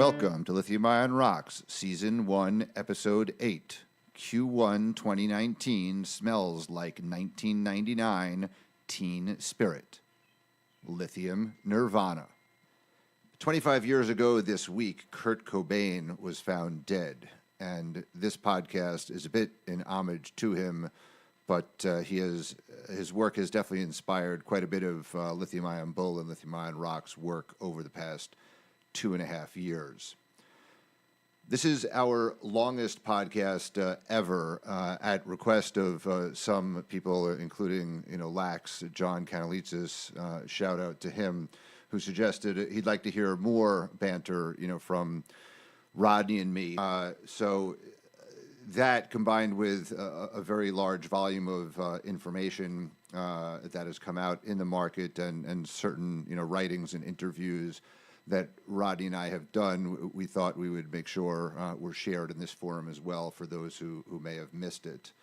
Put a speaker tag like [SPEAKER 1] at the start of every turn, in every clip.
[SPEAKER 1] Welcome to Lithium-ion Rocks, Season 1, Episode 8. Q1 2019 smells like 1999 teen spirit. Lithium Nirvana. 25 years ago this week, Kurt Cobain was found dead, and this podcast is a bit in homage to him, but his work has definitely inspired quite a bit of Lithium-ion Bull and Lithium-ion Rocks work over the past 2.5 years. This is our longest podcast ever, at request of some people, including Lax, John Kanalitsis. Shout out to him, who suggested he'd like to hear more banter, from Rodney and me. So that, combined with a very large volume of information that has come out in the market, and certain writings and interviews that Rodney and I have done, we thought we would make sure were shared in this forum as well for those who may have missed it.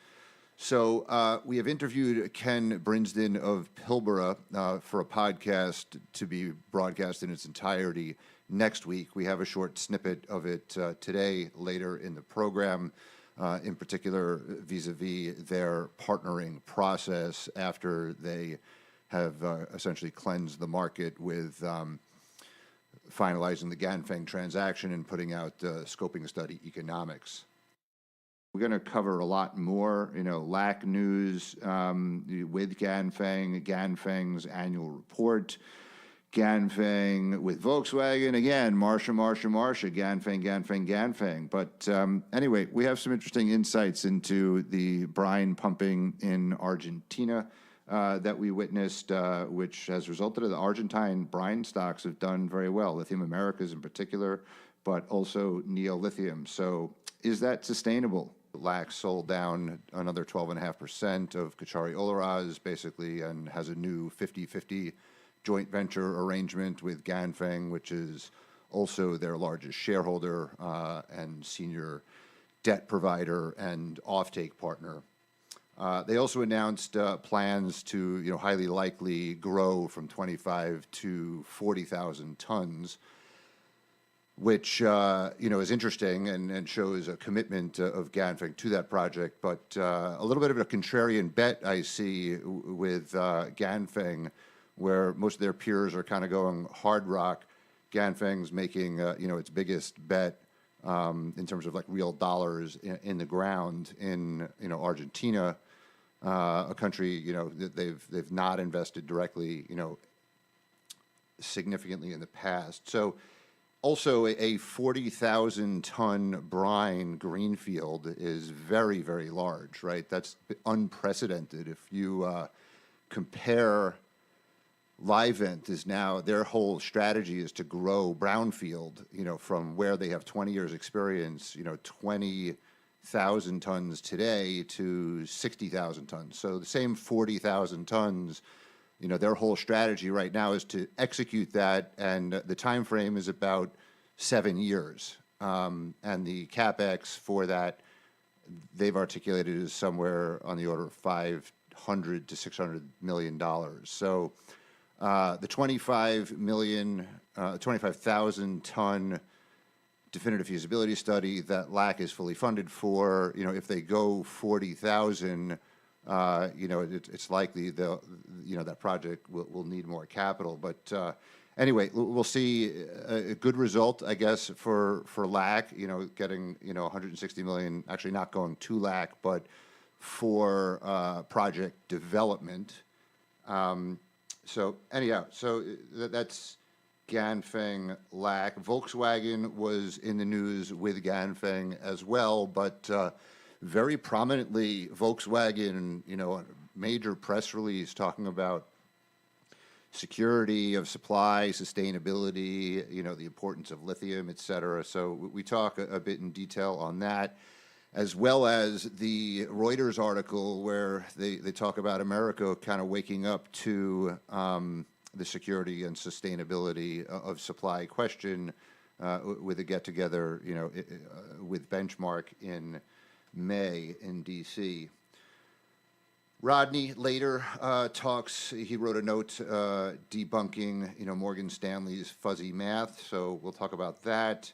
[SPEAKER 1] So we have interviewed Ken Brinsden of Pilbara for a podcast to be broadcast in its entirety next week. We have a short snippet of it today, later in the program, in particular vis-a-vis their partnering process after they have essentially cleansed the market with finalizing the Ganfeng transaction and putting out scoping study economics. We're going to cover a lot more, LAC news with Ganfeng, Ganfeng's annual report, Ganfeng with Volkswagen, again, Marsha, Ganfeng. But anyway, we have some interesting insights into the brine pumping in Argentina that we witnessed, which has resulted in the Argentine brine stocks have done very well, Lithium Americas in particular, but also Neolithium. So is that sustainable? LAX sold down another 12.5% of Caucharí-Olaroz, basically, and has a new 50-50 joint venture arrangement with Ganfeng, which is also their largest shareholder and senior debt provider and offtake partner. They also announced plans to, highly likely grow from 25 to 40,000 tons, which, is interesting and shows a commitment of Ganfeng to that project. But a little bit of a contrarian bet I see with Ganfeng, where most of their peers are kind of going hard rock. Ganfeng's making, its biggest bet in terms of like real dollars in the ground in, Argentina. A country, that they've not invested directly, significantly in the past. So also a 40,000 ton brine greenfield is very, very large, right? That's unprecedented. If you compare Livent is now, their whole strategy is to grow brownfield, from where they have 20 years experience, 20,000 tons today to 60,000 tons. So the same 40,000 tons, their whole strategy right now is to execute that, and the time frame is about 7 years. And the CapEx for that, they've articulated, is somewhere on the order of $500 to $600 million. So the 25,000 ton definitive feasibility study that LAC is fully funded for, if they go 40,000, it's likely that project will need more capital. But anyway, we'll see a good result, I guess, for LAC, getting, 160 million, actually not going to LAC, but for project development. So anyhow, that's Ganfeng LAC. Volkswagen was in the news with Ganfeng as well, but very prominently, Volkswagen, a major press release talking about security of supply, sustainability, the importance of lithium, et cetera. So we talk a bit in detail on that, as well as the Reuters article where they talk about America kind of waking up to the security and sustainability of supply question with a get-together, with Benchmark in May in D.C. Rodney later talks, he wrote a note debunking, Morgan Stanley's fuzzy math, so we'll talk about that.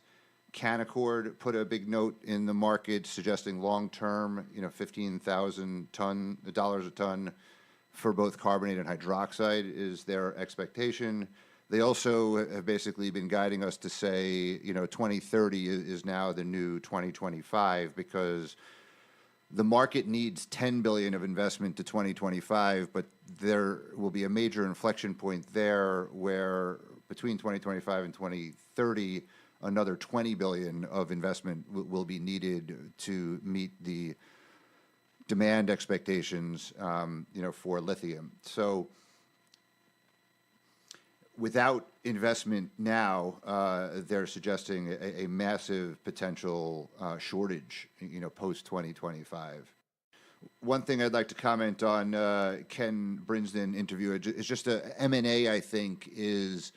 [SPEAKER 1] Canaccord put a big note in the market suggesting long-term, $15,000 a ton for both carbonate and hydroxide is their expectation. They also have basically been guiding us to say, 2030 is now the new 2025 because the market needs $10 billion of investment to 2025, but there will be a major inflection point there where between 2025 and 2030, another $20 billion of investment will be needed to meet the demand expectations, for lithium. So without investment now, they're suggesting a massive potential shortage, post 2025. One thing I'd like to comment on Ken Brinsden interview is just M&A, I think, is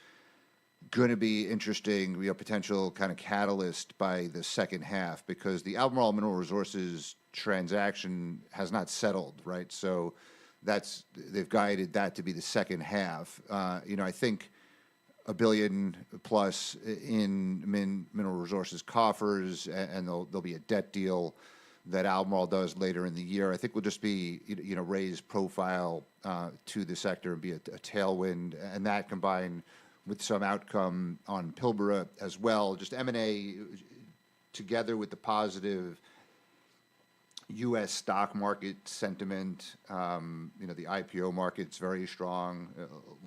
[SPEAKER 1] going to be interesting, potential kind of catalyst by the second half because the Albemarle Mineral Resources transaction has not settled, right? So they've guided that to be the second half. I think $1 billion plus in mineral resources coffers, and there'll be a debt deal that Albemarle does later in the year. I think will just be raise profile to the sector and be a tailwind, and that combined with some outcome on Pilbara as well. Just M&A together with the positive U.S. stock market sentiment, the IPO market's very strong.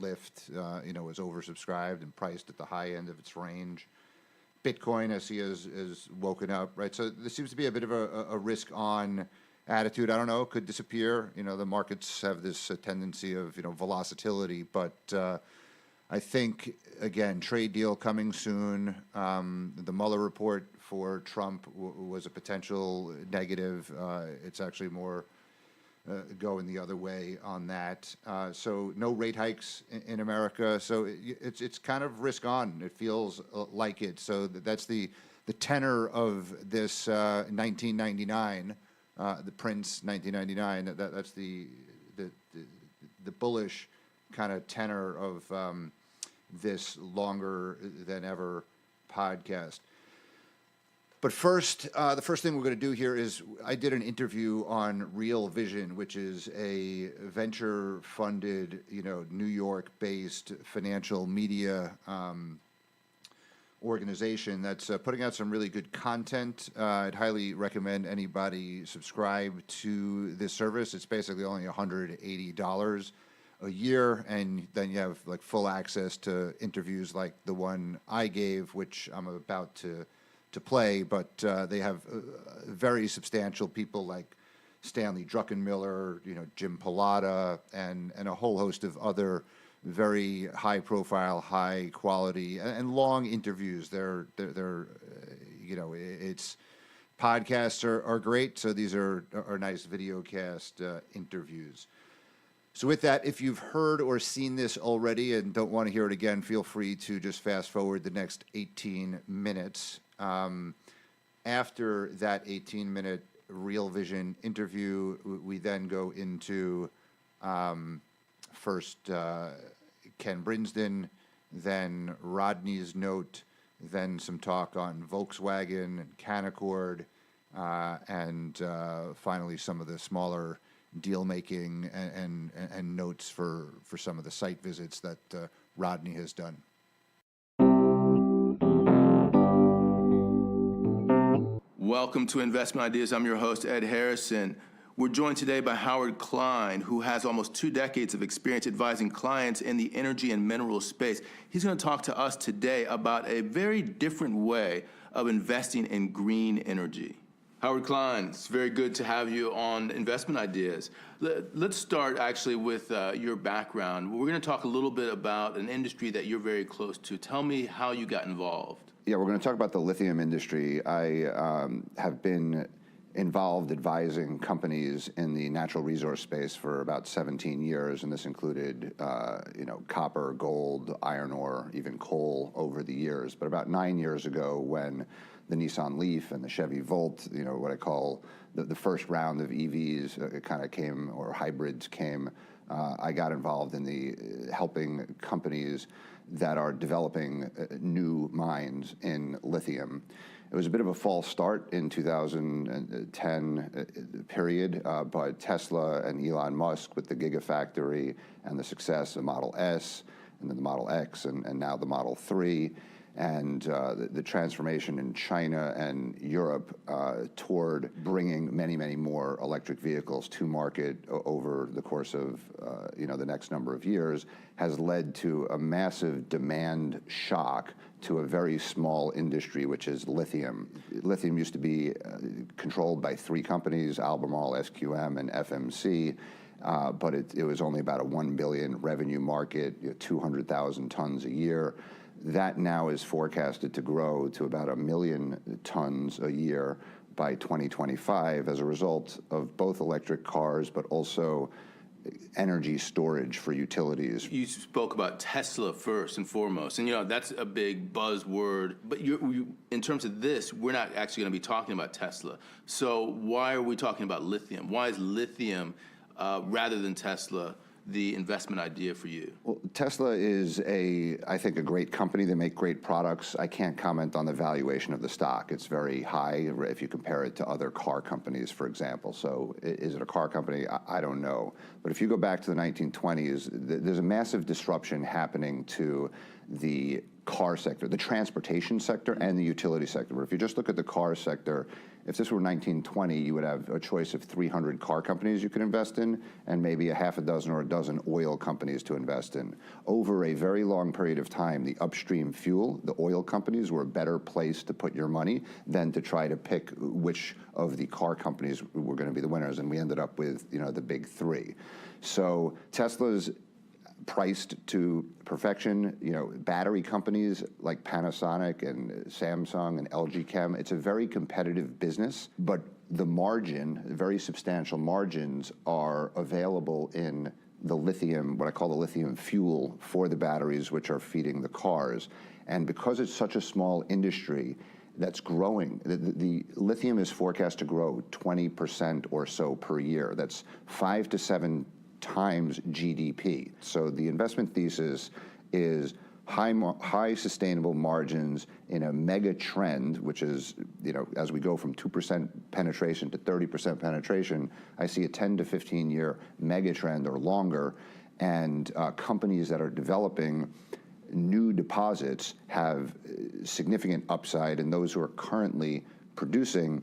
[SPEAKER 1] Lyft, is oversubscribed and priced at the high end of its range. Bitcoin, I see, is woken up, right? So there seems to be a bit of a risk-on attitude. I don't know, could disappear. The markets have this tendency of, volatility, but I think, again, trade deal coming soon. The Mueller report for Trump was a potential negative. It's actually more going the other way on that. So no rate hikes in America. So it's kind of risk on. It feels like it. So that's the tenor of this 1999, the Prince 1999. That's the bullish kind of tenor of this longer than ever podcast. But first, the first thing we're going to do here is I did an interview on Real Vision, which is a venture-funded, New York-based financial media organization that's putting out some really good content. I'd highly recommend anybody subscribe to this service. It's basically only $180 a year, and then you have like full access to interviews like the one I gave, which I'm about to play, but they have very substantial people like Stanley Druckenmiller, Jim Pilata, and a whole host of other very high profile, high quality, and long interviews. They're it's podcasts are great, so these are nice videocast interviews. So with that, if you've heard or seen this already and don't want to hear it again, feel free to just fast forward the next 18 minutes. After that 18-minute Real Vision interview, we then go into first Ken Brinsden, then Rodney's note, then some talk on Volkswagen and Canaccord, and finally some of the smaller deal making and notes for some of the site visits that Rodney has done.
[SPEAKER 2] Welcome to Investment Ideas. I'm your host, Ed Harrison. We're joined today by Howard Klein, who has almost 2 decades of experience advising clients in the energy and mineral space. He's going to talk to us today about a very different way of investing in green energy. Howard Klein, it's very good to have you on Investment Ideas. Let's start actually with your background. We're going to talk a little bit about an industry that you're very close to. Tell me how you got involved.
[SPEAKER 3] Yeah, we're going to talk about the lithium industry. I have been involved advising companies in the natural resource space for about 17 years, and this included, copper, gold, iron ore, even coal over the years. But about 9 years ago, when the Nissan Leaf and the Chevy Volt, what I call the first round of EVs kind of came, or hybrids came I got involved in the helping companies that are developing new mines in lithium. It was a bit of a false start in 2010 period, but Tesla and Elon Musk with the Gigafactory and the success of Model S and then the Model X and now the Model 3 and the transformation in China and Europe toward bringing many, many more electric vehicles to market over the course of the next number of years has led to a massive demand shock to a very small industry, which is lithium. Lithium used to be controlled by three companies, Albemarle, SQM, and FMC. But it was only about a $1 billion revenue market, 200,000 tons a year. That now is forecasted to grow to about 1 million tons a year by 2025 as a result of both electric cars, but also energy storage for utilities.
[SPEAKER 2] You spoke about Tesla first and foremost, and that's a big buzzword. But in terms of this, we're not actually going to be talking about Tesla. So why are we talking about lithium? Why is lithium, rather than Tesla, the investment idea for you?
[SPEAKER 3] Well, Tesla is I think a great company. They make great products. I can't comment on the valuation of the stock. It's very high if you compare it to other car companies, for example. So is it a car company? I don't know. But if you go back to the 1920s, there's a massive disruption happening to the car sector, the transportation sector, and the utility sector. But if you just look at the car sector, if this were 1920, you would have a choice of 300 car companies you could invest in and maybe a half a dozen or a dozen oil companies to invest in. Over a very long period of time, the upstream fuel, the oil companies, were a better place to put your money than to try to pick which of the car companies were going to be the winners. And we ended up with, the big three. So Tesla's priced to perfection. Battery companies like Panasonic and Samsung and LG Chem, it's a very competitive business, but the margin, very substantial margins, are available in the lithium, what I call the lithium fuel for the batteries, which are feeding the cars. And because it's such a small industry that's growing, the lithium is forecast to grow 20% or so per year. That's 5 to 7 times GDP. So the investment thesis is high sustainable margins in a mega trend, which is, as we go from 2% penetration to 30% penetration, I see a 10 to 15 year mega trend or longer. And companies that are developing new deposits have significant upside, and those who are currently producing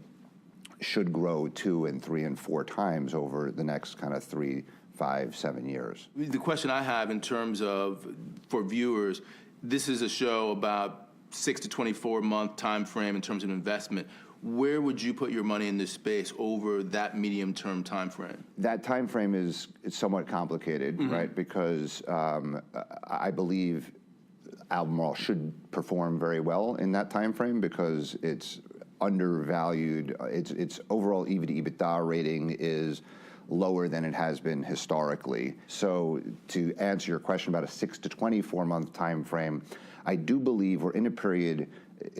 [SPEAKER 3] should grow 2 and 3 and 4 times over the next kind of 3, 5, 7 years.
[SPEAKER 2] The question I have in terms of, for viewers, this is a show about 6 to 24 month time frame in terms of investment. Where would you put your money in this space over that medium term time frame?
[SPEAKER 3] That time frame is somewhat complicated, right? Because I believe Albemarle should perform very well in that time frame because it's undervalued. Its overall EV to EBITDA rating is lower than it has been historically. So to answer your question about a 6 to 24 month time frame, I do believe we're in a period.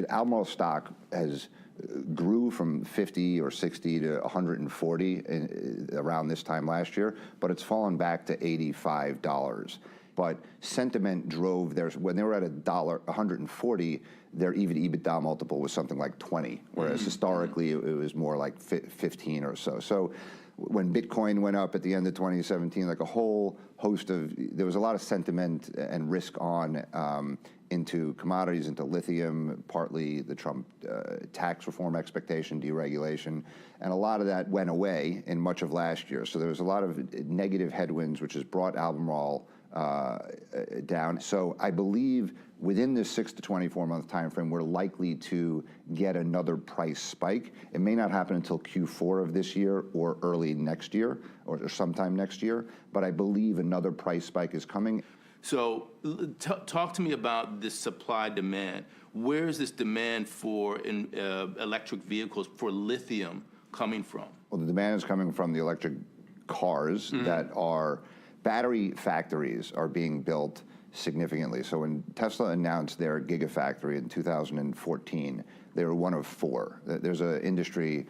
[SPEAKER 3] Albemarle stock has grew from 50 or 60 to 140 around this time last year, but it's fallen back to $85. But sentiment drove theirs. When they were at $140, their EV to EBITDA multiple was something like 20, whereas historically it was more like 15 or so. So when Bitcoin went up at the end of 2017, like a whole host of, there was a lot of sentiment and risk on into commodities, into lithium, partly the Trump tax reform expectation, deregulation, and a lot of that went away in much of last year. So there was a lot of negative headwinds, which has brought Albemarle down. So I believe within this 6 to 24 month time frame, we're likely to get another price spike. It may not happen until Q4 of this year or early next year or sometime next year, but I believe another price spike is coming.
[SPEAKER 2] So talk to me about this supply demand. Where is this demand for electric vehicles for lithium coming from?
[SPEAKER 3] Well, the demand is coming from the electric cars that are, battery factories are being built significantly. So when Tesla announced their Gigafactory in 2014, they were one of 4. There's an industry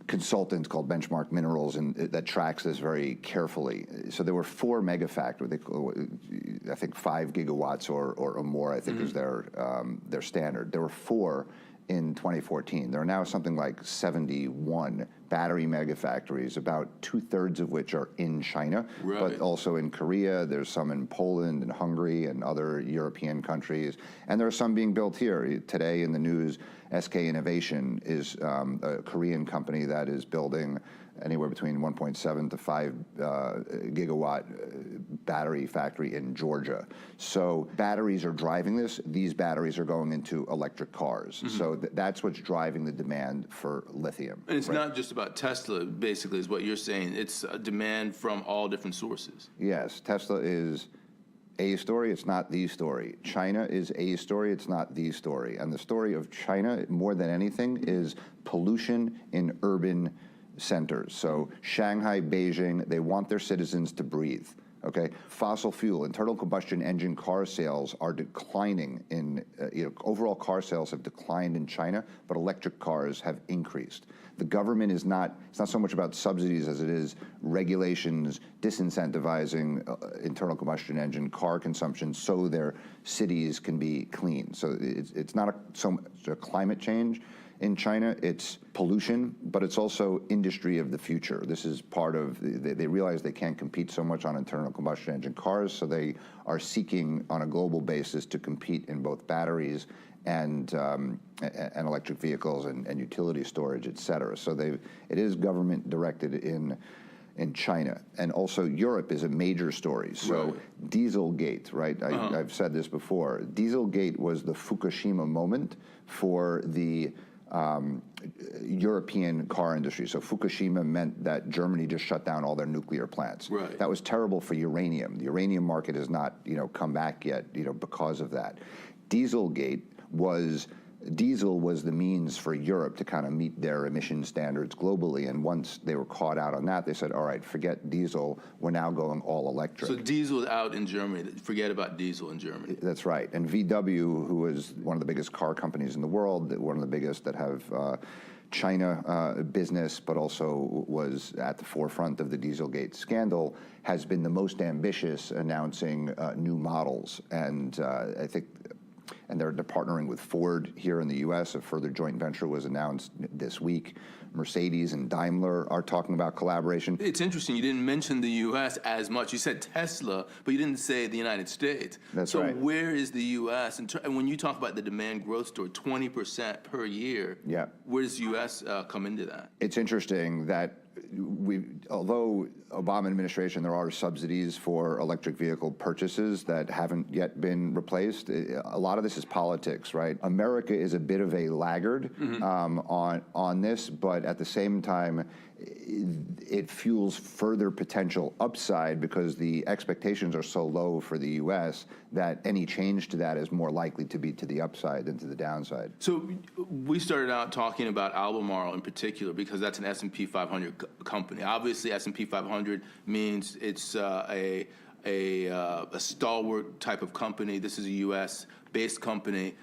[SPEAKER 3] consultant called Benchmark Minerals, and that tracks this very carefully. So there were 4 megafactories. I think 5 gigawatts or more, I think, is their standard. There were 4 in 2014. There are now something like 71 battery megafactories, about 2/3 of which are in China, but also in Korea. There's some in Poland and Hungary and other European countries. And there are some being built here. Today in the news, SK Innovation is a Korean company that is building anywhere between 1.7 to 5 gigawatt battery factory in Georgia. So batteries are driving this. These batteries are going into electric cars. So that's what's driving the demand for lithium.
[SPEAKER 2] And it's not just about Tesla, basically, is what you're saying. It's a demand from all different sources.
[SPEAKER 3] Yes, Tesla is a story, it's not the story. China is a story, it's not the story. And the story of China, more than anything, is pollution in urban centers. So Shanghai, Beijing, they want their citizens to breathe. Okay, fossil fuel, internal combustion engine car sales are declining in, overall car sales have declined in China, but electric cars have increased. The government is not, it's not so much about subsidies as it is regulations disincentivizing internal combustion engine car consumption so their cities can be clean. So it's not so much a climate change in China, it's pollution, but it's also industry of the future. This is part of, they realize they can't compete so much on internal combustion engine cars, so they are seeking on a global basis to compete in both batteries and electric vehicles and utility storage, et cetera. So it is government directed in China. And also Europe is a major story. So Dieselgate, right? I've said this before. Dieselgate was the Fukushima moment for the European car industry. So Fukushima meant that Germany just shut down all their nuclear plants. That was terrible for uranium. The uranium market has not, come back yet, because of that. Dieselgate diesel was the means for Europe to kind of meet their emission standards globally. And once they were caught out on that, they said, all right, forget diesel. We're now going all electric.
[SPEAKER 2] So diesel out in Germany. Forget about diesel in Germany.
[SPEAKER 3] That's right. And VW, who is one of the biggest car companies in the world, one of the biggest that have China business, but also was at the forefront of the Dieselgate scandal, has been the most ambitious announcing new models. And I think and they're partnering with Ford here in the U.S. A further joint venture was announced this week. Mercedes and Daimler are talking about collaboration.
[SPEAKER 2] It's interesting, you didn't mention the U.S. as much. You said Tesla, but you didn't say the United States.
[SPEAKER 3] That's right.
[SPEAKER 2] So where is the U.S.? And when you talk about the demand growth story, 20% per year, where does the U.S. come into that?
[SPEAKER 3] It's interesting that although Obama administration, there are subsidies for electric vehicle purchases that haven't yet been replaced. A lot of this is politics, right? America is a bit of a laggard on this, but at the same time, it fuels further potential upside because the expectations are so low for the U.S. that any change to that is more likely to be to the upside than to the downside.
[SPEAKER 2] So we started out talking about Albemarle in particular because that's an S&P 500 company. Obviously, S&P 500 means it's a stalwart type of company. This is a U.S.-based company.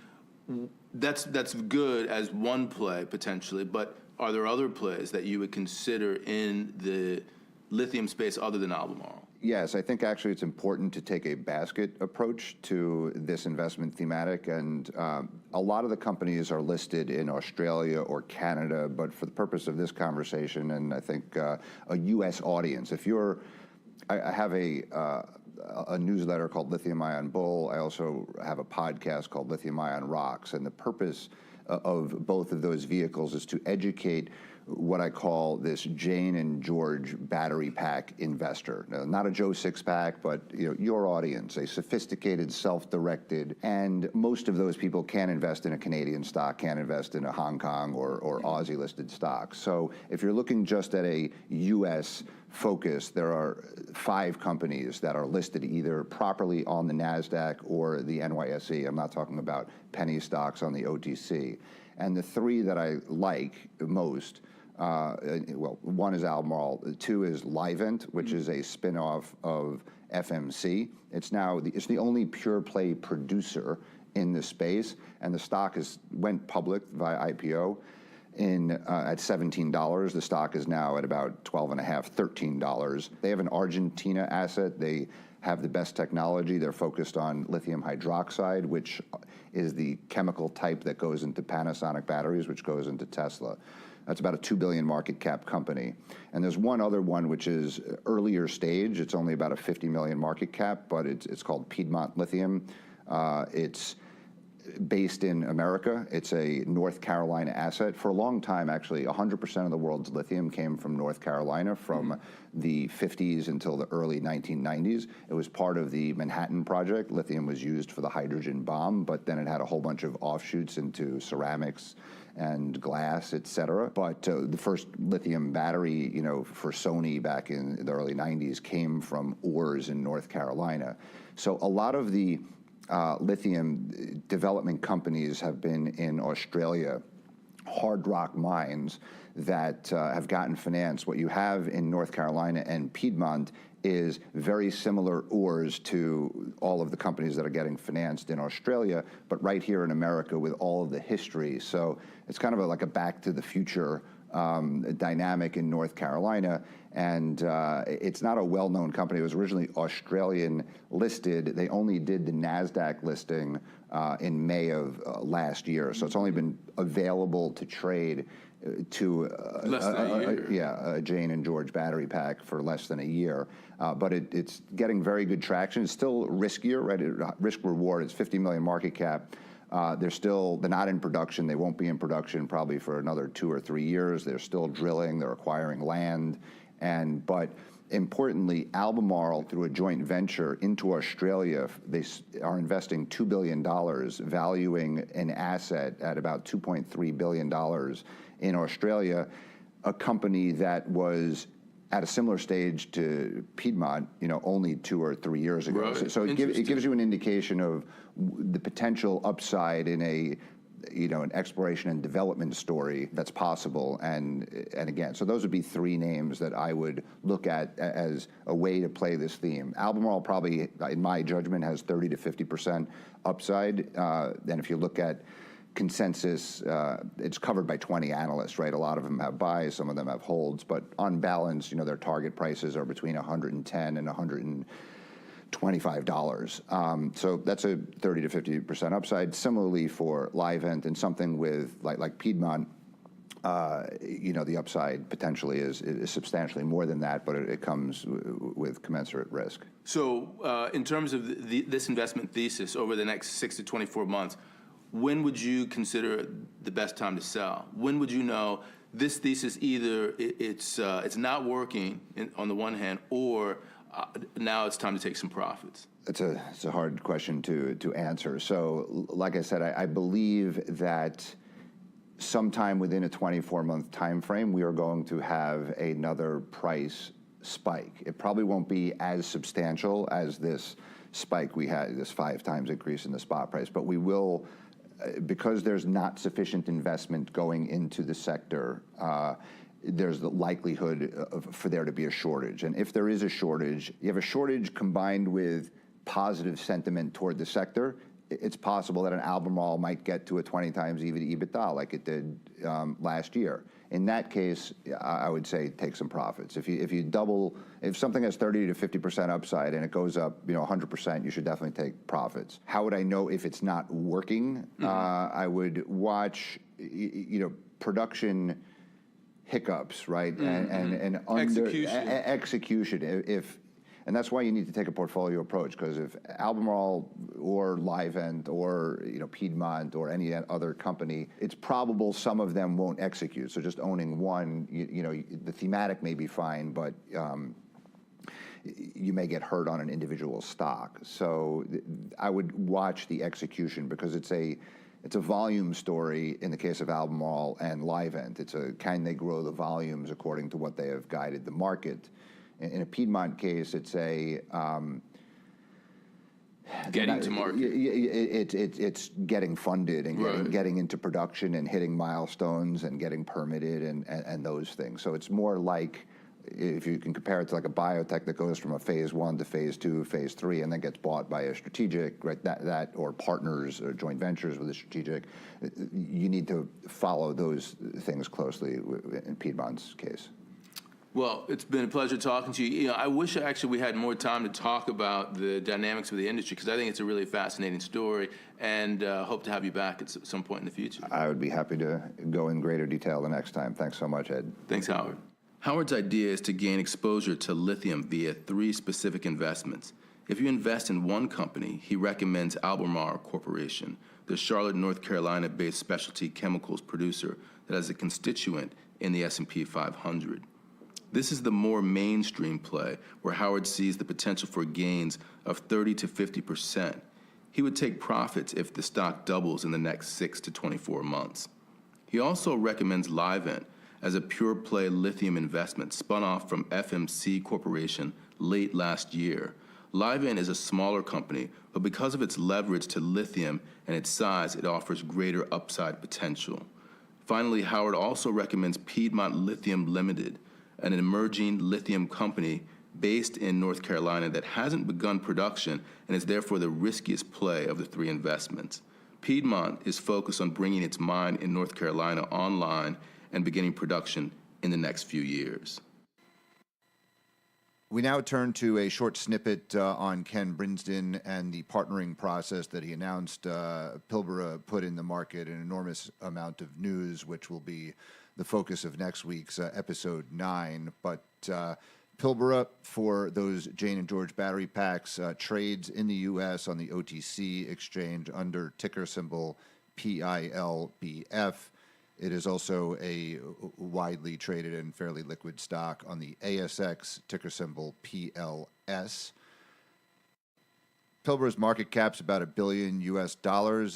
[SPEAKER 2] That's good as one play potentially, but are there other plays that you would consider in the lithium space other than Albemarle?
[SPEAKER 3] Yes, I think actually it's important to take a basket approach to this investment thematic, and a lot of the companies are listed in Australia or Canada, but for the purpose of this conversation, and I think a U.S. audience, I have a newsletter called Lithium-ion Bull. I also have a podcast called Lithium-ion Rocks, and the purpose of both of those vehicles is to educate what I call this Jane and George battery pack investor. Now, not a Joe Sixpack, but your audience, a sophisticated, self-directed, and most of those people can invest in a Canadian stock, can invest in a Hong Kong or Aussie listed stock. So if you're looking just at a U.S. focus, there are 5 companies that are listed either properly on the NASDAQ or the NYSE. I'm not talking about penny stocks on the OTC. And the 3 that I like most, one is Albemarle, 2 is Livent, which is a spin-off of FMC. It's the only pure play producer in the space, and the stock went public via IPO. at $17. The stock is now at about $12.5, $13. They have an Argentina asset. They have the best technology. They're focused on lithium hydroxide, which is the chemical type that goes into Panasonic batteries, which goes into Tesla. That's about a $2 billion market cap company. And there's one other one which is earlier stage. It's only about a $50 million market cap, but it's called Piedmont Lithium. It's based in America. It's a North Carolina asset. For a long time, actually, 100% of the world's lithium came from North Carolina from the 50s until the early 1990s. It was part of the Manhattan Project. Lithium was used for the hydrogen bomb, but then it had a whole bunch of offshoots into ceramics and glass, et cetera. But the first lithium battery, for Sony back in the early 90s came from ores in North Carolina. So a lot of the lithium development companies have been in Australia, hard rock mines that have gotten financed. What you have in North Carolina and Piedmont is very similar ores to all of the companies that are getting financed in Australia, but right here in America with all of the history. So it's kind of like a back to the future dynamic in North Carolina. And it's not a well-known company. It was originally Australian listed. They only did the NASDAQ listing in May of last year. So it's only been available to trade to
[SPEAKER 2] less than a year.
[SPEAKER 3] A Jane and George battery pack for less than a year. But it's getting very good traction. It's still riskier, right? Risk reward, it's 50 million market cap. They're not in production. They won't be in production probably for another 2 or 3 years. They're still drilling. They're acquiring land. But importantly, Albemarle, through a joint venture into Australia, they are investing $2 billion, valuing an asset at about $2.3 billion in Australia, a company that was at a similar stage to Piedmont, only 2 or 3 years ago.
[SPEAKER 2] Right.
[SPEAKER 3] So it gives you an indication of the potential upside in an exploration and development story that's possible. And again, so those would be 3 names that I would look at as a way to play this theme. Albemarle probably, in my judgment, has 30 to 50% upside. Then if you look at consensus, it's covered by 20 analysts, right? A lot of them have buys, some of them have holds, but on balance, their target prices are between $110 and $125. So that's a 30 to 50% upside. Similarly for Livent and something with like Piedmont, the upside potentially is substantially more than that, but it comes with commensurate risk.
[SPEAKER 2] So in terms of this investment thesis over the next 6 to 24 months, when would you consider the best time to sell? When would you know this thesis either it's not working on the one hand, or now it's time to take some profits?
[SPEAKER 3] It's a hard question to answer. So, like I said, I believe that sometime within a 24-month time frame, we are going to have another price spike. It probably won't be as substantial as this spike we had, this 5 times increase in the spot price, but we will. Because there's not sufficient investment going into the sector, there's the likelihood for there to be a shortage. And if there is a shortage, you have a shortage combined with positive sentiment toward the sector, it's possible that an Albemarle might get to a 20 times EV to EBITDA like it did last year. In that case, I would say take some profits. If something has 30 to 50% upside and it goes up 100%, you should definitely take profits. How would I know if it's not working? I would watch production hiccups, right? And execution. And that's why you need to take a portfolio approach, because if Albemarle or Livent or Piedmont or any other company, it's probable some of them won't execute. So just owning one, the thematic may be fine, but you may get hurt on an individual stock. So I would watch the execution, because it's a volume story in the case of Albemarle and Livent. Can they grow the volumes according to what they have guided the market? In a Piedmont case, it's
[SPEAKER 2] getting to market.
[SPEAKER 3] It's getting funded and getting into production and hitting milestones and getting permitted and those things. So it's more like if you can compare it to like a biotech that goes from a phase 1 to phase 2, phase 3, and then gets bought by a strategic, right? That or partners or joint ventures with a strategic, you need to follow those things closely in Piedmont's case.
[SPEAKER 2] Well, it's been a pleasure talking to you. I wish actually we had more time to talk about the dynamics of the industry, because I think it's a really fascinating story, and hope to have you back at some point in the future.
[SPEAKER 3] I would be happy to go in greater detail the next time. Thanks so much, Ed.
[SPEAKER 2] Thanks, Howard. Howard's idea is to gain exposure to lithium via 3 specific investments. If you invest in one company, he recommends Albemarle Corporation, the Charlotte, North Carolina-based specialty chemicals producer that has a constituent in the S&P 500. This is the more mainstream play where Howard sees the potential for gains of 30 to 50%. He would take profits if the stock doubles in the next 6 to 24 months. He also recommends Livent as a pure-play lithium investment spun off from FMC Corporation late last year. Livent is a smaller company, but because of its leverage to lithium and its size, it offers greater upside potential. Finally, Howard also recommends Piedmont Lithium Limited, an emerging lithium company based in North Carolina that hasn't begun production and is therefore the riskiest play of the 3 investments. Piedmont is focused on bringing its mine in North Carolina online and beginning production in the next few years.
[SPEAKER 1] We now turn to a short snippet on Ken Brinsden and the partnering process that he announced. Pilbara put in the market an enormous amount of news, which will be the focus of next week's episode 9. But Pilbara, for those Jane and George battery packs, trades in the U.S. on the OTC exchange under ticker symbol PILBF. It is also a widely traded and fairly liquid stock on the ASX, ticker symbol PLS. Pilbara's market cap's about $1 billion US.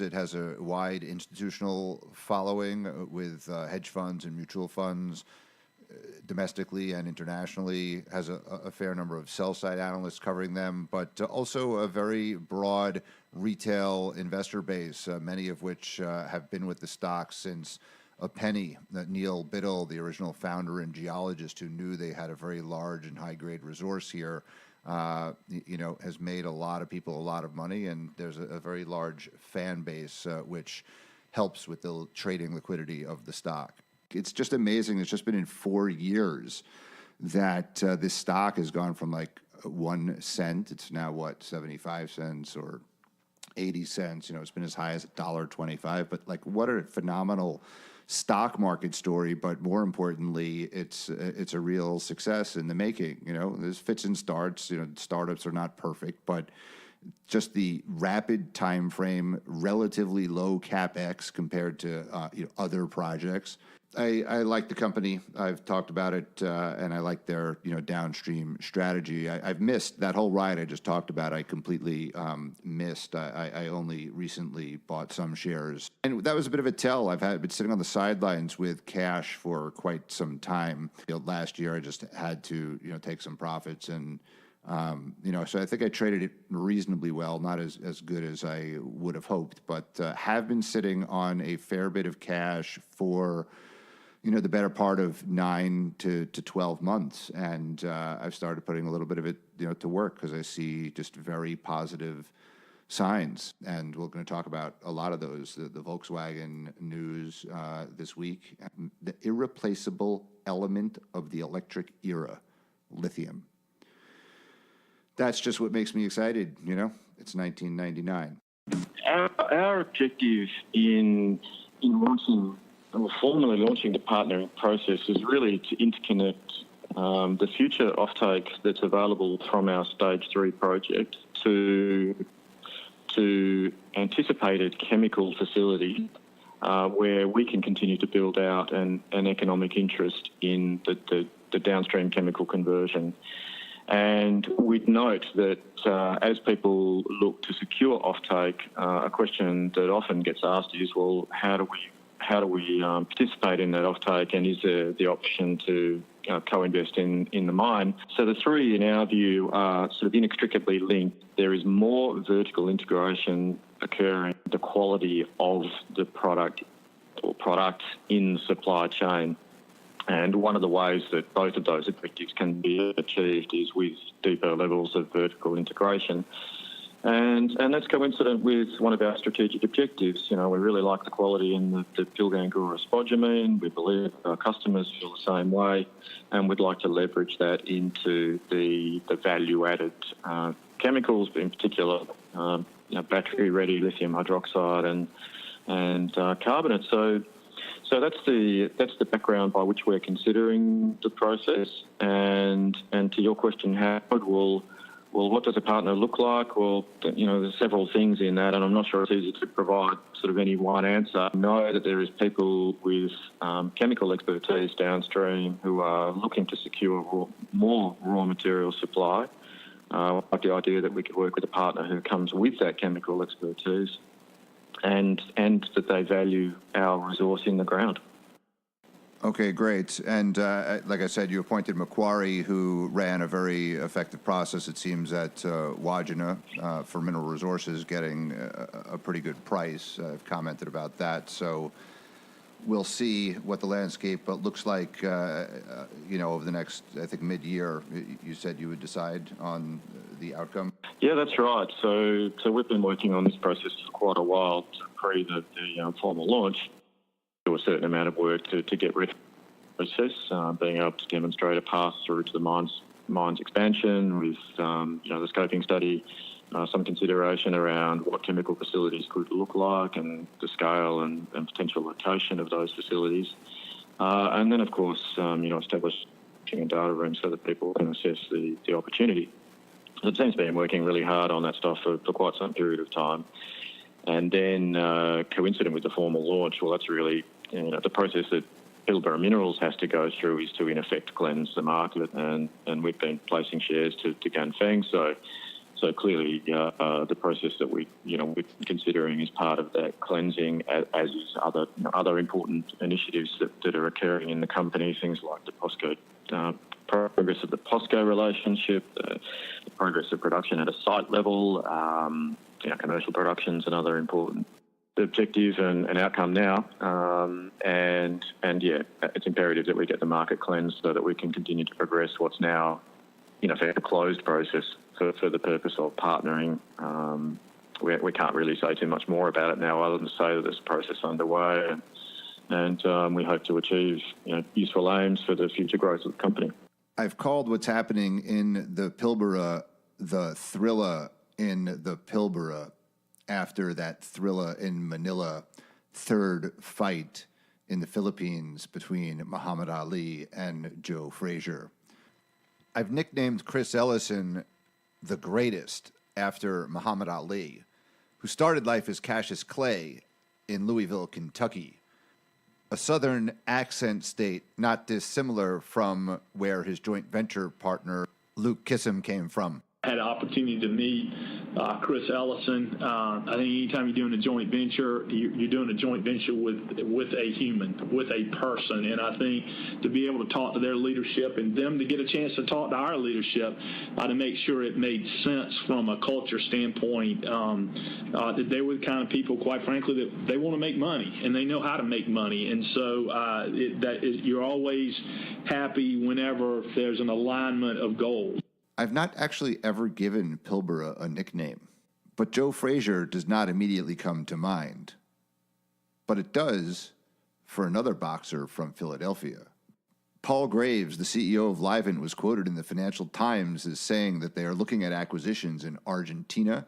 [SPEAKER 1] It has a wide institutional following with hedge funds and mutual funds domestically and internationally. Has a fair number of sell-side analysts covering them, but also a very broad retail investor base, many of which have been with the stock since a penny. That Neil Biddle, the original founder and geologist who knew they had a very large and high-grade resource here, has made a lot of people a lot of money, and there's a very large fan base, which helps with the trading liquidity of the stock. It's just amazing. It's just been in 4 years that this stock has gone from like 1 cent. It's now 75 cents or 80 cents. It's been as high as $1.25. But like, what a phenomenal stock market story. But more importantly, it's a real success in the making. There's fits and starts. Startups are not perfect, but just the rapid time frame, relatively low capex compared to other projects. I like the company. I've talked about it, and I like their downstream strategy. I've missed that whole ride I just talked about. I completely missed. I only recently bought some shares, and that was a bit of a tell. I've been sitting on the sidelines with cash for quite some time. Last year I just had to take some profits, and so I think I traded it reasonably well, not as good as I would have hoped, but have been sitting on a fair bit of cash for the better part of 9 to 12 months. And I've started putting a little bit of it, to work because I see just very positive signs. And we're going to talk about a lot of those. The Volkswagen news this week, the irreplaceable element of the electric era, lithium. That's just what makes me excited. It's 1999.
[SPEAKER 4] Our objective in launching, or formally launching the partnering process is really to interconnect the future offtake that's available from our Stage 3 project to anticipated chemical facility where we can continue to build out an economic interest in the downstream chemical conversion. And we'd note that as people look to secure offtake, a question that often gets asked is, well, how do we participate in that offtake, and is there the option to co-invest in the mine? So the 3, in our view, are sort of inextricably linked. There is more vertical integration occurring, the quality of the product or products in the supply chain. And one of the ways that both of those objectives can be achieved is with deeper levels of vertical integration. And that's coincident with one of our strategic objectives. We really like the quality in the Pilbara spodumene. We believe our customers feel the same way, and we'd like to leverage that into the value-added chemicals, in particular, battery-ready lithium hydroxide and carbonate. So that's the background by which we're considering the process. And to your question, Howard, well, what does a partner look like? Well, there's several things in that, and I'm not sure it's easy to provide sort of any one answer. I know that there is people with chemical expertise downstream who are looking to secure more raw material supply. Like the idea that we could work with a partner who comes with that chemical expertise and that they value our resource in the ground.
[SPEAKER 1] Okay, great. And like I said, you appointed Macquarie, who ran a very effective process, it seems, at Wodgina for mineral resources, getting a pretty good price. I've commented about that. So we'll see what the landscape looks like, over the next, I think, mid-year. You said you would decide on the outcome?
[SPEAKER 4] Yeah, that's right. So we've been working on this process for quite a while, pre the formal launch. Do a certain amount of work to get ready for the process, being able to demonstrate a path through to the mine's expansion with the scoping study, some consideration around what chemical facilities could look like and the scale and potential location of those facilities. And then, of course, establishing a data room so that people can assess the opportunity. The team's been working really hard on that stuff for quite some period of time. And then, coincident with the formal launch, well, that's really the process that Pilbara Minerals has to go through is to, in effect, cleanse the market. And we've been placing shares to Ganfeng. So clearly, the process that we're considering is part of that cleansing, as is other important initiatives that are occurring in the company, things like the POSCO progress of the POSCO relationship, the progress of production at a site level. Commercial production's another important objective and outcome now. It's imperative that we get the market cleansed so that we can continue to progress what's now, in effect, a closed process for the purpose of partnering. We can't really say too much more about it now other than to say that there's a process underway and we hope to achieve useful aims for the future growth of the company.
[SPEAKER 1] I've called what's happening in the Pilbara the Thrilla in the Pilbara after that Thrilla in Manila third fight in the Philippines between Muhammad Ali and Joe Frazier. I've nicknamed Chris Ellison the greatest after Muhammad Ali, who started life as Cassius Clay in Louisville, Kentucky, a southern accent state not dissimilar from where his joint venture partner Luke Kissam came from.
[SPEAKER 5] I had an opportunity to meet Chris Ellison. I think anytime you're doing a joint venture, you're doing a joint venture with a human, with a person. And I think to be able to talk to their leadership and them to get a chance to talk to our leadership to make sure it made sense from a culture standpoint, that they were the kind of people, quite frankly, that they want to make money and they know how to make money. And so you're always happy whenever there's an alignment of goals.
[SPEAKER 1] I've not actually ever given Pilbara a nickname, but Joe Frazier does not immediately come to mind. But it does for another boxer from Philadelphia. Paul Graves, the CEO of Livent, was quoted in the Financial Times as saying that they are looking at acquisitions in Argentina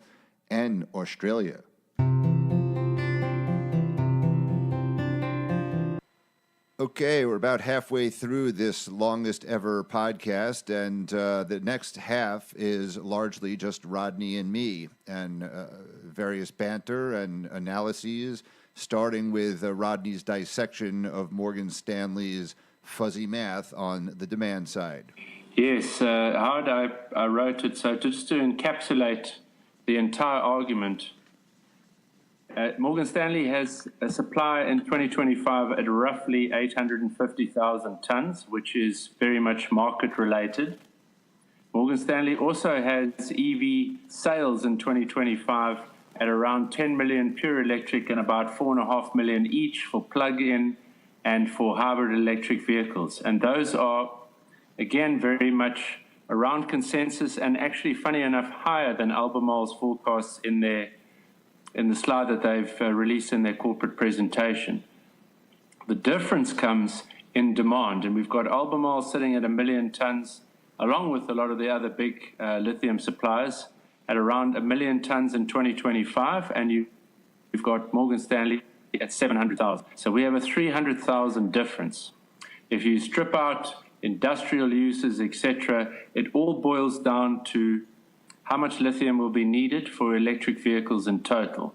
[SPEAKER 1] and Australia. Okay, we're about halfway through this longest ever podcast, and the next half is largely just Rodney and me, and various banter and analyses, starting with Rodney's dissection of Morgan Stanley's fuzzy math on the demand side.
[SPEAKER 6] Yes, Howard, I wrote it, so just to encapsulate the entire argument, Morgan Stanley has a supply in 2025 at roughly 850,000 tons, which is very much market-related. Morgan Stanley also has EV sales in 2025 at around 10 million pure electric and about 4.5 million each for plug-in and for hybrid electric vehicles. And those are, again, very much around consensus and actually, funny enough, higher than Albemarle's forecasts in the slide that they've released in their corporate presentation. The difference comes in demand, and we've got Albemarle sitting at 1 million tons, along with a lot of the other big lithium suppliers, at around 1 million tons in 2025, and you've got Morgan Stanley at 700,000. So we have a 300,000 difference. If you strip out industrial uses, etc., it all boils down to how much lithium will be needed for electric vehicles in total.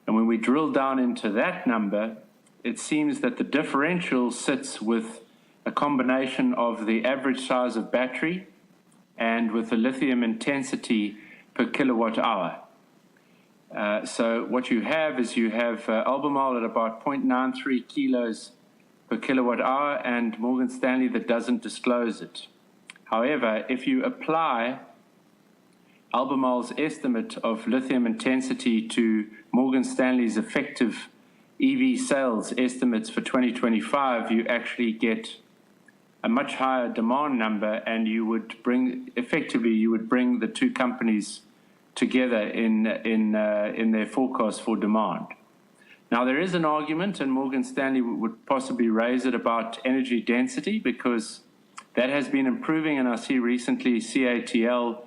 [SPEAKER 6] And when we drill down into that number, it seems that the differential sits with a combination of the average size of battery and with the lithium intensity per kilowatt hour. So what you have is Albemarle at about 0.93 kilos per kilowatt hour and Morgan Stanley that doesn't disclose it. However, if you apply Albemarle's estimate of lithium intensity to Morgan Stanley's effective EV sales estimates for 2025, you actually get a much higher demand number, and you would bring the two companies together in their forecast for demand. Now, there is an argument, and Morgan Stanley would possibly raise it, about energy density, because that has been improving, and I see recently CATL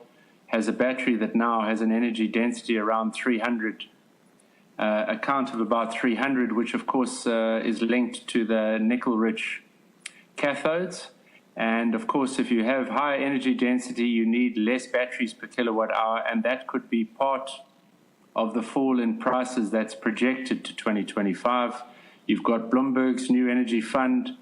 [SPEAKER 6] has a battery that now has an energy density around 300, a count of about 300, which of course is linked to the nickel-rich cathodes. And of course, if you have higher energy density, you need less batteries per kilowatt hour, and that could be part of the fall in prices that's projected to 2025. You've got Bloomberg's New Energy Fund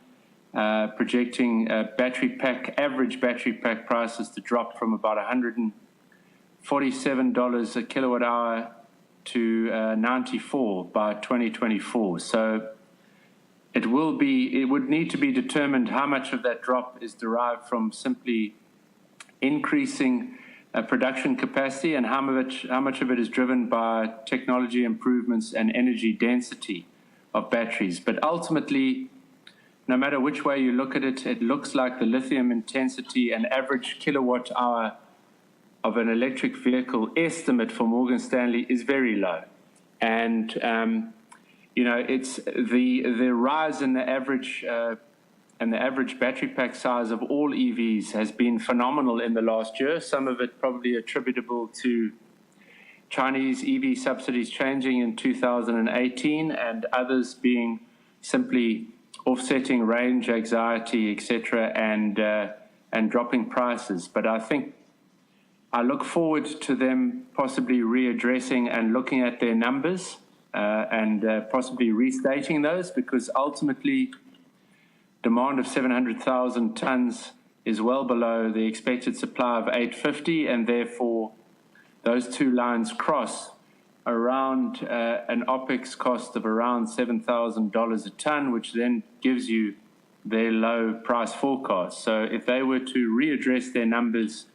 [SPEAKER 6] projecting average battery pack prices to drop from about $147 a kilowatt hour to $94 by 2024. So it would need to be determined how much of that drop is derived from simply increasing production capacity and how much of it is driven by technology improvements and energy density of batteries. But ultimately, no matter which way you look at it, it looks like the lithium intensity and average kilowatt hour of an electric vehicle estimate for Morgan Stanley is very low. And it's the rise in the average battery pack size of all EVs has been phenomenal in the last year. Some of it probably attributable to Chinese EV subsidies changing in 2018, and others being simply offsetting range anxiety, etc., and dropping prices. But I look forward to them possibly readdressing and looking at their numbers and possibly restating those, because ultimately demand of 700,000 tons is well below the expected supply of 850, and therefore those two lines cross around an OPEX cost of around $7,000 a ton, which then gives you their low price forecast. So if they were to readdress their numbers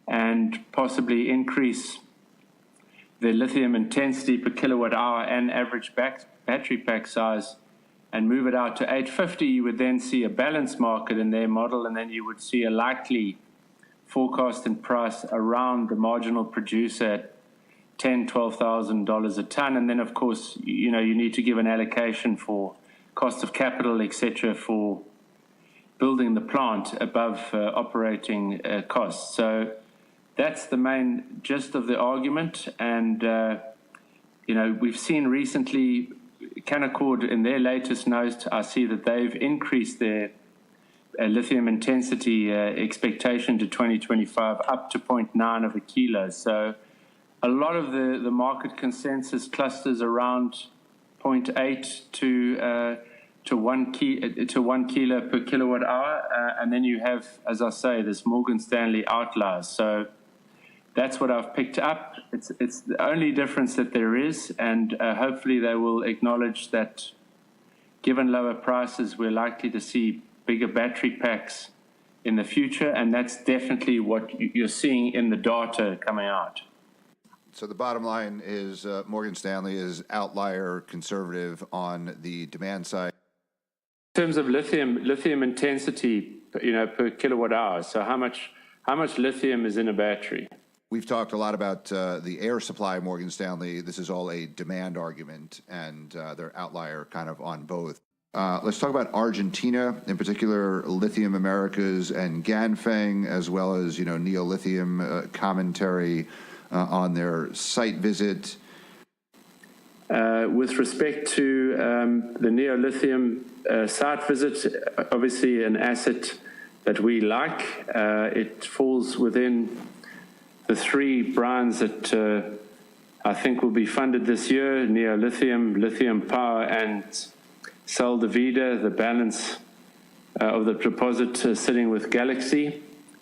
[SPEAKER 6] and possibly increase the lithium intensity per kilowatt hour and average battery pack size and move it out to 850, you would then see a balanced market in their model, and then you would see a likely forecast and price around the marginal producer at $10,000, $12,000 a ton. And then, of course, you need to give an allocation for cost of capital, etc., for building the plant above operating costs. So that's the main gist of the argument. And, we've seen recently Canaccord in their latest note, I see that they've increased their lithium intensity expectation to 2025 up to 0.9 of a kilo. So a lot of the market consensus clusters around 0.8 to 1 kilo per kilowatt hour. And then you have, as I say, this Morgan Stanley outliers. So that's what I've picked up. It's the only difference that there is, and hopefully they will acknowledge that given lower prices, we're likely to see bigger battery packs in the future, and that's definitely what you're seeing in the data coming out.
[SPEAKER 1] So the bottom line is Morgan Stanley is outlier conservative on the demand side.
[SPEAKER 6] In terms of lithium intensity, per kilowatt hour. So how much lithium is in a battery?
[SPEAKER 1] We've talked a lot about the air supply, Morgan Stanley. This is all a demand argument, and they're outlier kind of on both. Let's talk about Argentina, in particular, Lithium Americas and Ganfeng, as well as, Neo-Lithium commentary on their site visit.
[SPEAKER 6] With respect to the Neo-Lithium site visit, obviously an asset that we like. It falls within the three brines that I think will be funded this year: Neo-Lithium, Lithium Power, and Sal de Vida, the balance of the deposit sitting with Galaxy.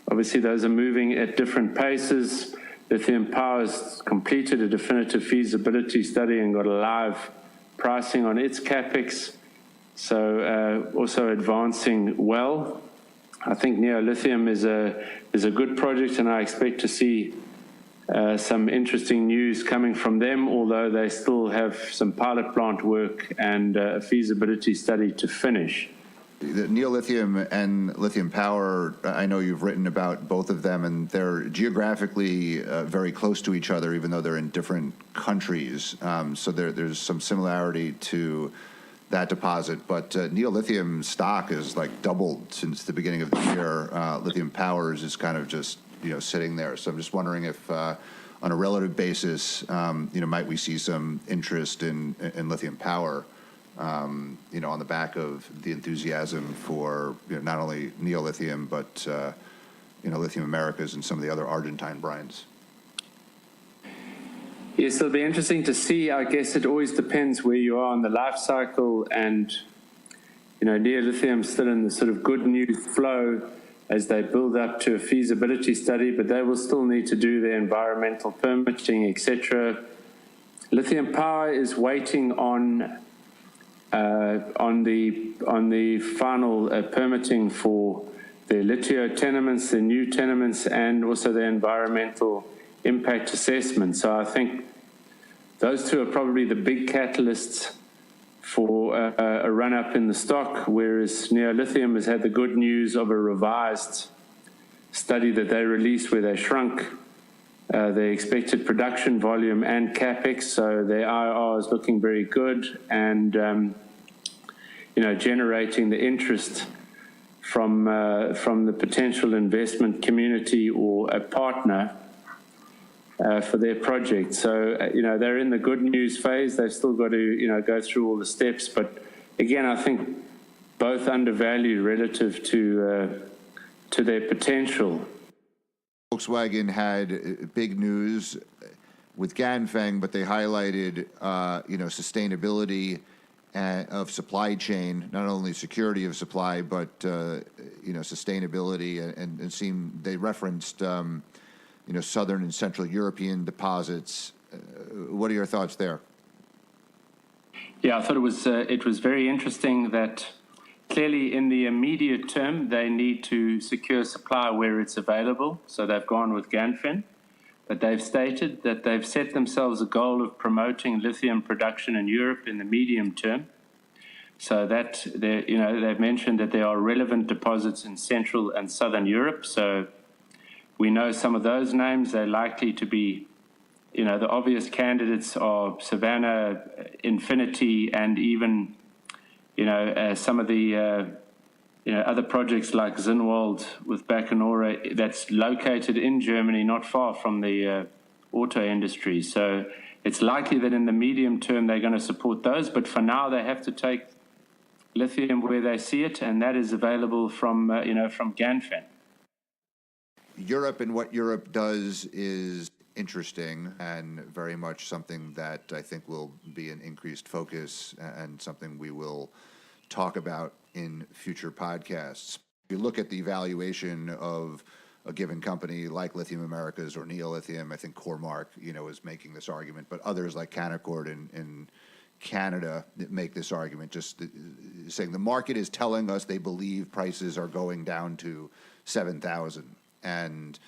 [SPEAKER 6] Obviously, those are moving at different paces. Lithium Power has completed a definitive feasibility study and got a live pricing on its capex, so also advancing well. I think Neo-Lithium is a good project, and I expect to see some interesting news coming from them, although they still have some pilot plant work and a feasibility study to finish.
[SPEAKER 1] The Neo-Lithium and Lithium Power, I know you've written about both of them, and they're geographically very close to each other, even though they're in different countries. So there's some similarity to that deposit. But Neo-Lithium stock is like doubled since the beginning of the year. Lithium Power's is kind of just sitting there. So I'm just wondering if, on a relative basis, might we see some interest in Lithium Power? On the back of the enthusiasm for not only Neo-Lithium, but Lithium Americas and some of the other Argentine brines.
[SPEAKER 6] Yes, it'll be interesting to see. I guess it always depends where you are in the life cycle, and Neo-Lithium still in the sort of good news flow as they build up to a feasibility study, but they will still need to do their environmental permitting, etc. Lithium Power is waiting on the final permitting for the lithium tenements, the new tenements, and also the environmental impact assessment. So I think those two are probably the big catalysts for a run-up in the stock, whereas Neo-Lithium has had the good news of a revised study that they released where they shrunk the expected production volume and capex, so their IRR is looking very good, and generating the interest from the potential investment community or a partner for their project. So they're in the good news phase. They've still got to go through all the steps, but again, I think both undervalued relative to their potential.
[SPEAKER 1] Volkswagen had big news with Ganfeng, but they highlighted, sustainability of supply chain, not only security of supply, but, sustainability, and they referenced, Southern and Central European deposits. What are your thoughts there?
[SPEAKER 6] Yeah, I thought it was very interesting that clearly in the immediate term, they need to secure supply where it's available. So they've gone with Ganfeng, but they've stated that they've set themselves a goal of promoting lithium production in Europe in the medium term. So that they've mentioned that there are relevant deposits in Central and Southern Europe. So we know some of those names. They're likely to be, the obvious candidates are Savannah, Infinity, and even some of the other projects like Zinwald with Bacanora, that's located in Germany, not far from the auto industry. So it's likely that in the medium term they're going to support those, but for now they have to take lithium where they see it, and that is available from Ganfeng.
[SPEAKER 1] Europe and what Europe does is interesting and very much something that I think will be an increased focus and something we will talk about in future podcasts. If you look at the valuation of a given company like Lithium Americas or Neo-Lithium, I think Cormark, is making this argument, but others like Canaccord in Canada make this argument, just saying the market is telling us they believe prices are going down to 7,000, and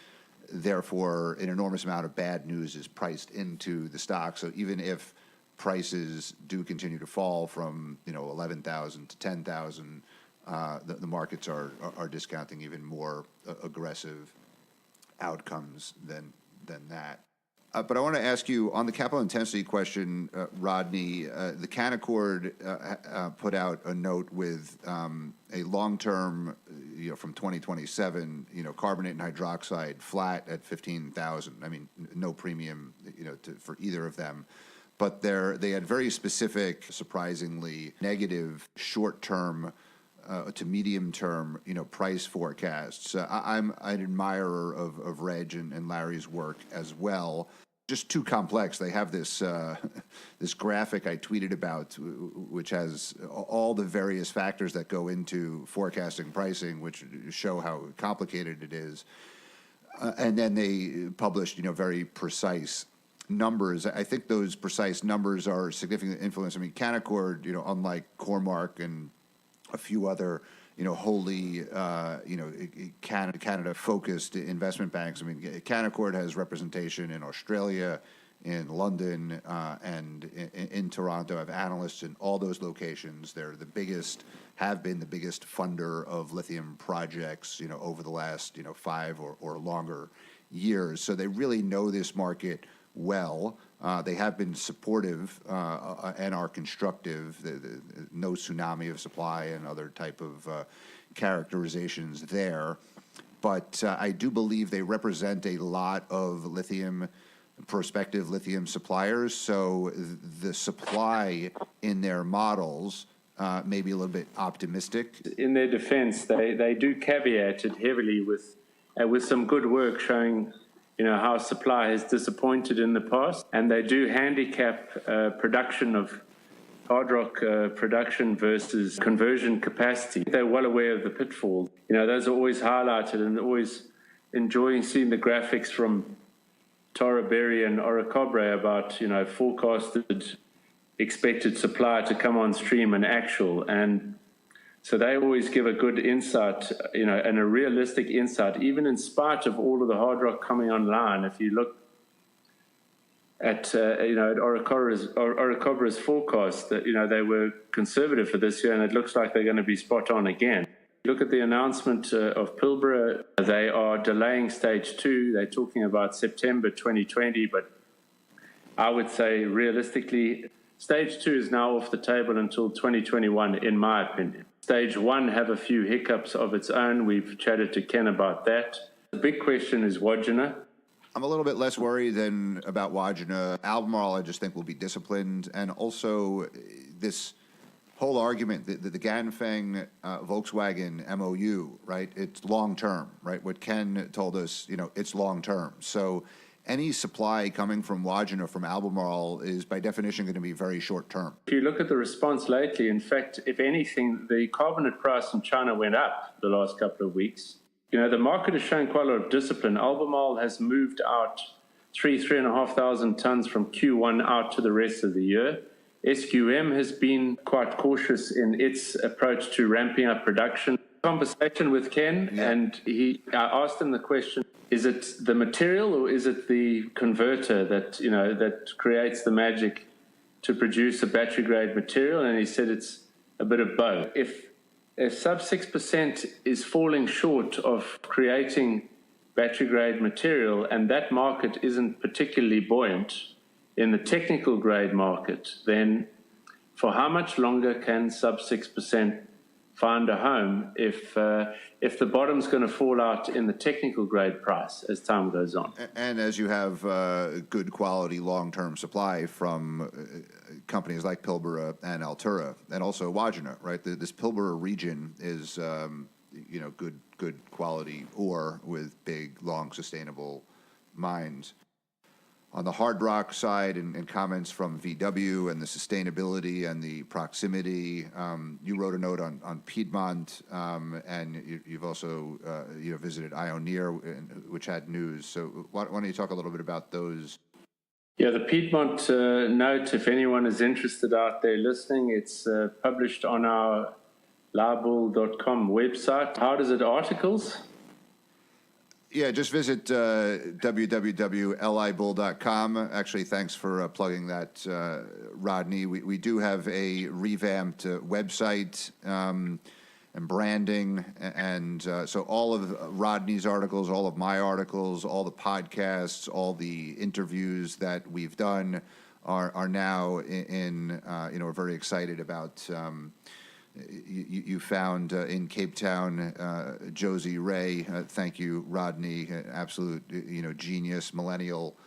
[SPEAKER 1] therefore an enormous amount of bad news is priced into the stock. So even if prices do continue to fall from 11,000 to 10,000, the markets are discounting even more aggressive outcomes than that. But I want to ask you on the capital intensity question, Rodney. The Canaccord put out a note with a long-term, from 2027, carbonate and hydroxide flat at 15,000. I mean, no premium, for either of them. But they had very specific, surprisingly negative short-term to medium-term, price forecasts. I'm an admirer of Reg and Larry's work as well. Just too complex. They have this this graphic I tweeted about, which has all the various factors that go into forecasting pricing, which show how complicated it is. And then they published, very precise numbers. I think those precise numbers are significant influence. I mean, Canaccord, unlike Cormark and a few other, wholly, Canada-focused investment banks. I mean, Canaccord has representation in Australia, in London, and in Toronto. I have analysts in all those locations. They're have been the biggest funder of lithium projects, over the last, 5 or longer years. So they really know this market well. They have been supportive and are constructive. No tsunami of supply and other type of characterizations there. But I do believe they represent a lot of prospective lithium suppliers. So the supply in their models may be a little bit optimistic.
[SPEAKER 6] In their defense, they do caveat it heavily with some good work showing how supply has disappointed in the past, and they do handicap production of hard rock production versus conversion capacity. They're well aware of the pitfalls. Those are always highlighted, and always enjoying seeing the graphics from Tara Berry and Orocobre about, forecasted expected supply to come on stream and actual. And so they always give a good insight, and a realistic insight, even in spite of all of the hard rock coming online. If you look at, at Orocobre's forecast, that, they were conservative for this year, and it looks like they're going to be spot on again. Look at the announcement of Pilbara. They are delaying stage 2. They're talking about September 2020, but I would say realistically, stage 2 is now off the table until 2021, in my opinion. Stage 1 have a few hiccups of its own. We've chatted to Ken about that. The big question is Wodgina.
[SPEAKER 1] I'm a little bit less worried than about Wodgina. Albemarle, I just think, will be disciplined. And also this whole argument, the Ganfeng Volkswagen MOU, right? It's long-term, right? What Ken told us, it's long-term. So any supply coming from Wodgina, from Albemarle, is by definition going to be very short-term.
[SPEAKER 6] If you look at the response lately, in fact, if anything, the carbonate price in China went up the last couple of weeks. The market has shown quite a lot of discipline. Albemarle has moved out 3,500 tons from Q1 out to the rest of the year. SQM has been quite cautious in its approach to ramping up production. Conversation with Ken, and I asked him the question, is it the material or is it the converter that, that creates the magic to produce a battery grade material? And he said it's a bit of both. If sub 6% is falling short of creating battery grade material, and that market isn't particularly buoyant in the technical grade market, then for how much longer can sub 6% find a home if the bottom's going to fall out in the technical grade price as time goes on?
[SPEAKER 1] And as you have good quality long-term supply from companies like Pilbara and Altura, and also Wodgina, right? This Pilbara region is good quality ore with big, long, sustainable mines. On the hard rock side, and comments from VW and the sustainability and the proximity, you wrote a note on Piedmont, and you've also visited Ioneer, which had news. So why don't you talk a little bit about those?
[SPEAKER 6] Yeah, the Piedmont note, if anyone is interested out there listening, it's published on our libel.com website. How does it articles?
[SPEAKER 1] Yeah, just visit www.libull.com. Actually, thanks for plugging that, Rodney. We do have a revamped website and branding, and so all of Rodney's articles, all of my articles, all the podcasts, all the interviews that we've done are now in we're very excited about. You found in Cape Town Josie Ray. Thank you, Rodney, absolute genius, millennial,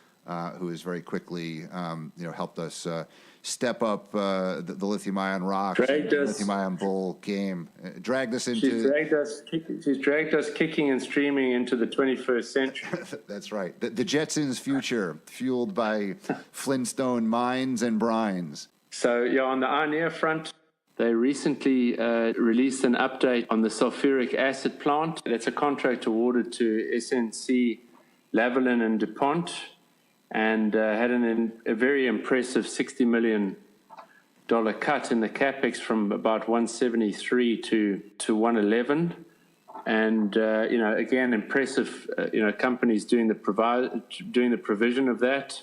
[SPEAKER 1] who has very quickly helped us step up the Lithium-ion rocks, Lithium-ion bull game. Dragged us into.
[SPEAKER 6] She's dragged us kicking and streaming into the 21st century.
[SPEAKER 1] That's right. The Jetsons' future, fueled by Flintstone mines and brines.
[SPEAKER 6] So on the Ioneer front. They recently released an update on the sulfuric acid plant. That's a contract awarded to SNC, Lavalin, and DuPont, and had a very impressive $60 million cut in the capex from about 173 to 111. And again, impressive. Companies doing the provision of that.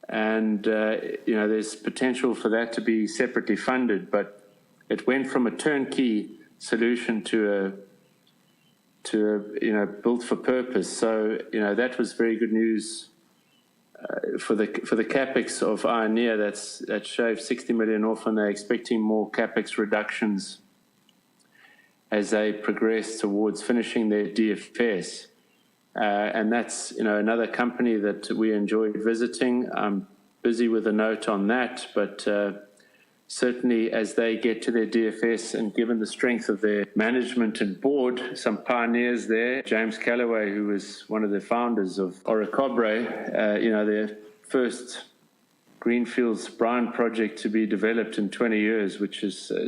[SPEAKER 6] And, there's potential for that to be separately funded, but it went from a turnkey solution to a built for purpose. So, that was very good news for the capex of Ioneer. That shaved 60 million off, and they're expecting more capex reductions as they progress towards finishing their DFS. And that's, another company that we enjoyed visiting. I'm busy with a note on that, but certainly as they get to their DFS and given the strength of their management and board, some pioneers there, James Callaway, who was one of the founders of Orocobre, their first Greenfield's Brine project to be developed in 20 years, which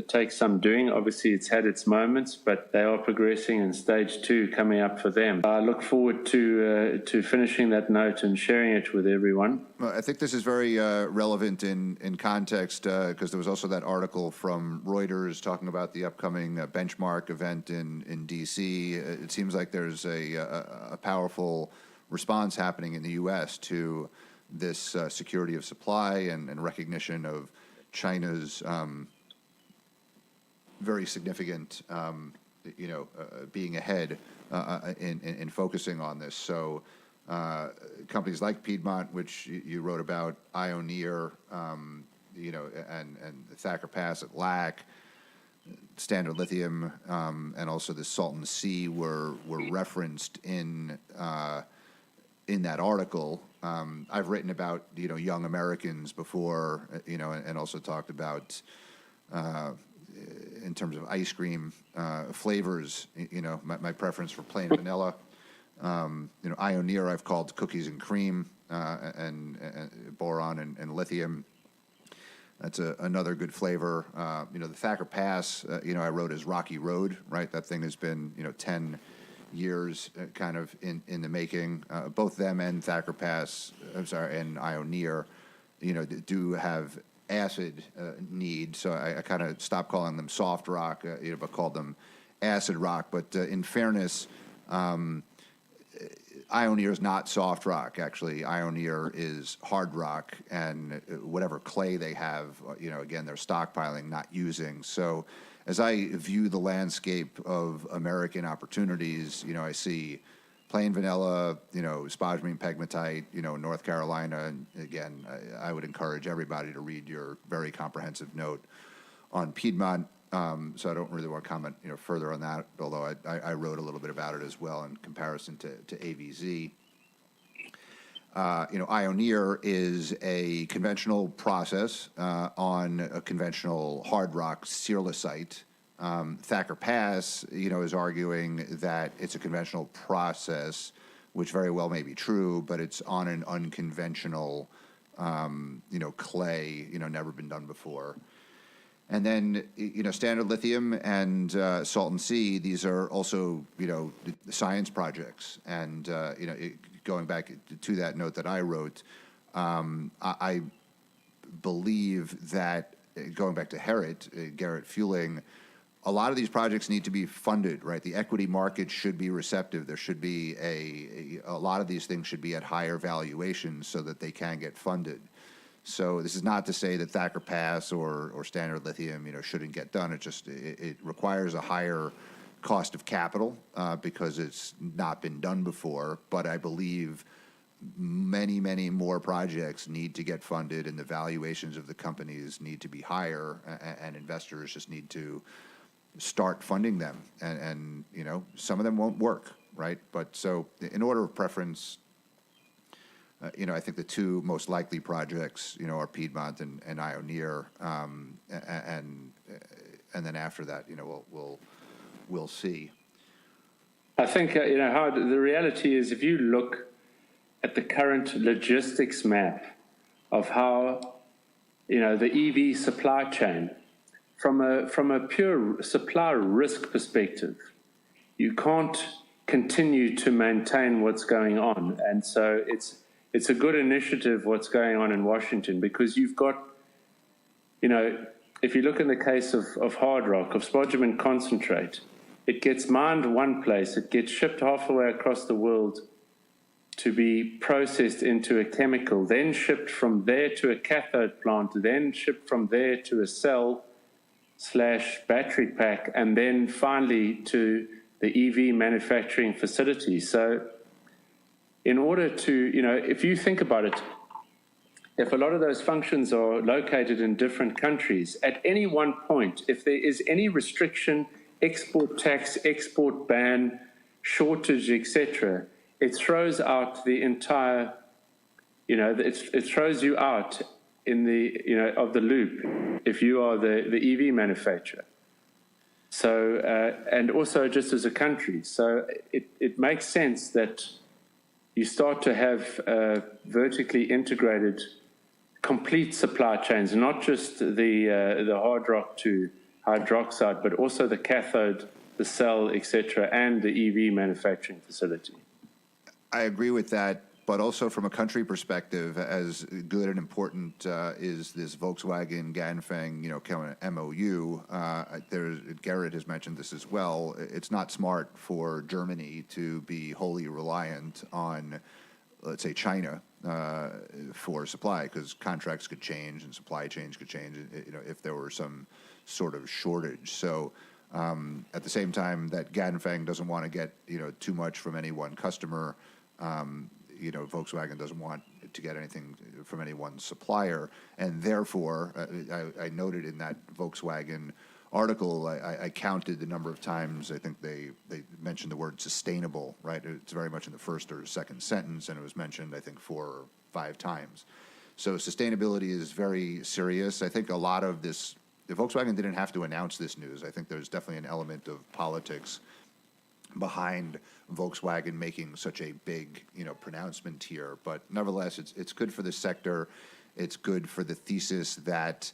[SPEAKER 6] takes some doing. Obviously, it's had its moments, but they are progressing, and stage 2 coming up for them. I look forward to finishing that note and sharing it with everyone.
[SPEAKER 1] Well, I think this is very relevant in context because there was also that article from Reuters talking about the upcoming benchmark event in D.C. It seems like there's a powerful response happening in the U.S. to this security of supply and recognition of China's very significant, being ahead in focusing on this. So companies like Piedmont, which you wrote about, Ioneer, and Thacker Pass at LAC, Standard Lithium, and also the Salton Sea were referenced in that article. I've written about young Americans before, and also talked about in terms of ice cream flavors. My preference for plain vanilla. Ioneer I've called cookies and cream, and boron and lithium. That's another good flavor. The Thacker Pass, I wrote as Rocky Road. Right, that thing has been 10 years kind of in the making. Both them and Thacker Pass, and Ioneer, do have acid need. So I kind of stopped calling them soft rock, but called them acid rock. But in fairness, Ioneer is not soft rock. Actually, Ioneer is hard rock, and whatever clay they have, again, they're stockpiling, not using. So as I view the landscape of American opportunities, I see plain vanilla, spodumene pegmatite, North Carolina. And again, I would encourage everybody to read your very comprehensive note on Piedmont. So I don't really want to comment, further on that, although I wrote a little bit about it as well in comparison to AVZ. Ioneer is a conventional process on a conventional hard rock ceruleite. Thacker Pass, is arguing that it's a conventional process, which very well may be true, but it's on an unconventional, clay, never been done before. And then, Standard Lithium and Salton Sea, these are also, science projects. And, going back to that note that I wrote, I believe that, going back to Garrett Fueling, a lot of these projects need to be funded, right? The equity market should be receptive. There should be a lot of these things should be at higher valuations so that they can get funded. So this is not to say that Thacker Pass or Standard Lithium, shouldn't get done. It requires a higher cost of capital because it's not been done before. But I believe many, many more projects need to get funded, and the valuations of the companies need to be higher, and investors just need to start funding them. And some of them won't work, right? But so in order of preference, I think the two most likely projects, are Piedmont and Ioneer, and then after that, we'll see.
[SPEAKER 6] I think Howard, the reality is, if you look at the current logistics map of how the EV supply chain, from a pure supply risk perspective, you can't continue to maintain what's going on, and so it's a good initiative what's going on in Washington, because you've got, if you look in the case of hard rock, of spodumene concentrate, it gets mined one place, it gets shipped half the way across the world to be processed into a chemical, then shipped from there to a cathode plant, then shipped from there to a cell/battery pack, and then finally to the EV manufacturing facility. So in order to, if you think about it, if a lot of those functions are located in different countries, at any one point, if there is any restriction, export tax, export ban, shortage, etc., it throws out the entire, it throws you out in the, of the loop if you are the EV manufacturer. So, and also just as a country. So it makes sense that you start to have vertically integrated, complete supply chains, not just the hard rock to hydroxide, but also the cathode, the cell, etc., and the EV manufacturing facility.
[SPEAKER 1] I agree with that, but also from a country perspective, as good and important is this Volkswagen Ganfeng, kind of MOU. Garrett has mentioned this as well. It's not smart for Germany to be wholly reliant on, let's say, China for supply, because contracts could change and supply chains could change, if there were some sort of shortage. So at the same time that Ganfeng doesn't want to get, too much from any one customer, Volkswagen doesn't want to get anything from any one supplier, and therefore, I noted in that Volkswagen article, I counted the number of times I think they mentioned the word sustainable, right? It's very much in the first or second sentence, and it was mentioned, I think, 4 or 5 times. So sustainability is very serious. I think a lot of this, if Volkswagen didn't have to announce this news, I think there's definitely an element of politics behind Volkswagen making such a big, pronouncement here. But nevertheless, it's good for the sector. It's good for the thesis that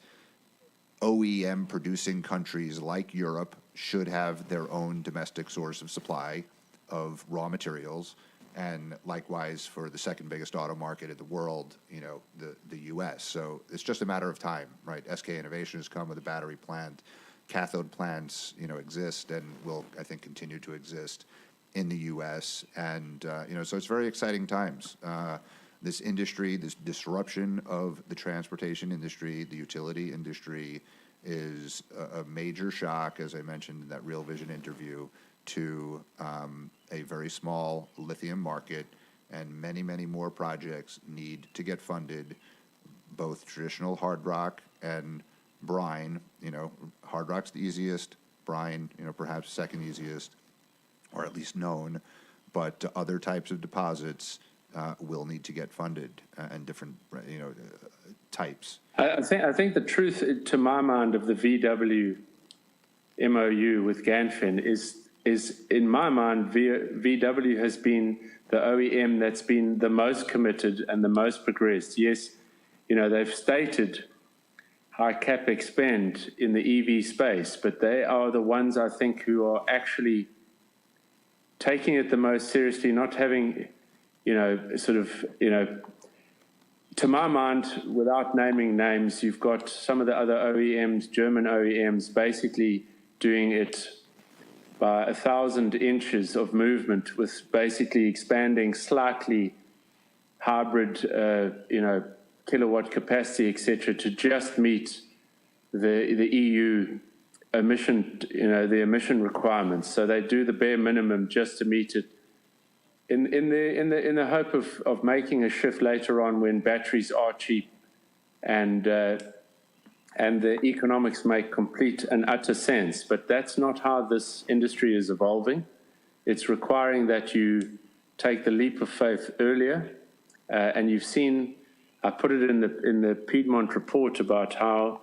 [SPEAKER 1] OEM producing countries like Europe should have their own domestic source of supply of raw materials, and likewise for the second biggest auto market in the world, the U.S. So it's just a matter of time, right? SK Innovation has come with a battery plant. Cathode plants, exist and will, I think, continue to exist in the U.S. And, so it's very exciting times. This industry, this disruption of the transportation industry, the utility industry, is a major shock, as I mentioned in that Real Vision interview, to a very small lithium market, and many, many more projects need to get funded, both traditional hard rock and brine. Hard rock's the easiest, brine, perhaps second easiest, or at least known, but other types of deposits will need to get funded, and different, types.
[SPEAKER 6] I think the truth, to my mind, of the VW MOU with Ganfeng is in my mind, VW has been the OEM that's been the most committed and the most progressed. Yes, they've stated high CapEx spend in the EV space, but they are the ones, I think, who are actually taking it the most seriously, not having, to my mind, without naming names, you've got some of the other OEMs, German OEMs, basically doing it by 1,000 inches of movement, with basically expanding slightly hybrid, kilowatt capacity, etc., to just meet the EU emission, the emission requirements. So they do the bare minimum just to meet it, in the hope of making a shift later on when batteries are cheap and the economics make complete and utter sense. But that's not how this industry is evolving. It's requiring that you take the leap of faith earlier. And you've seen, I put it in the Piedmont report about how,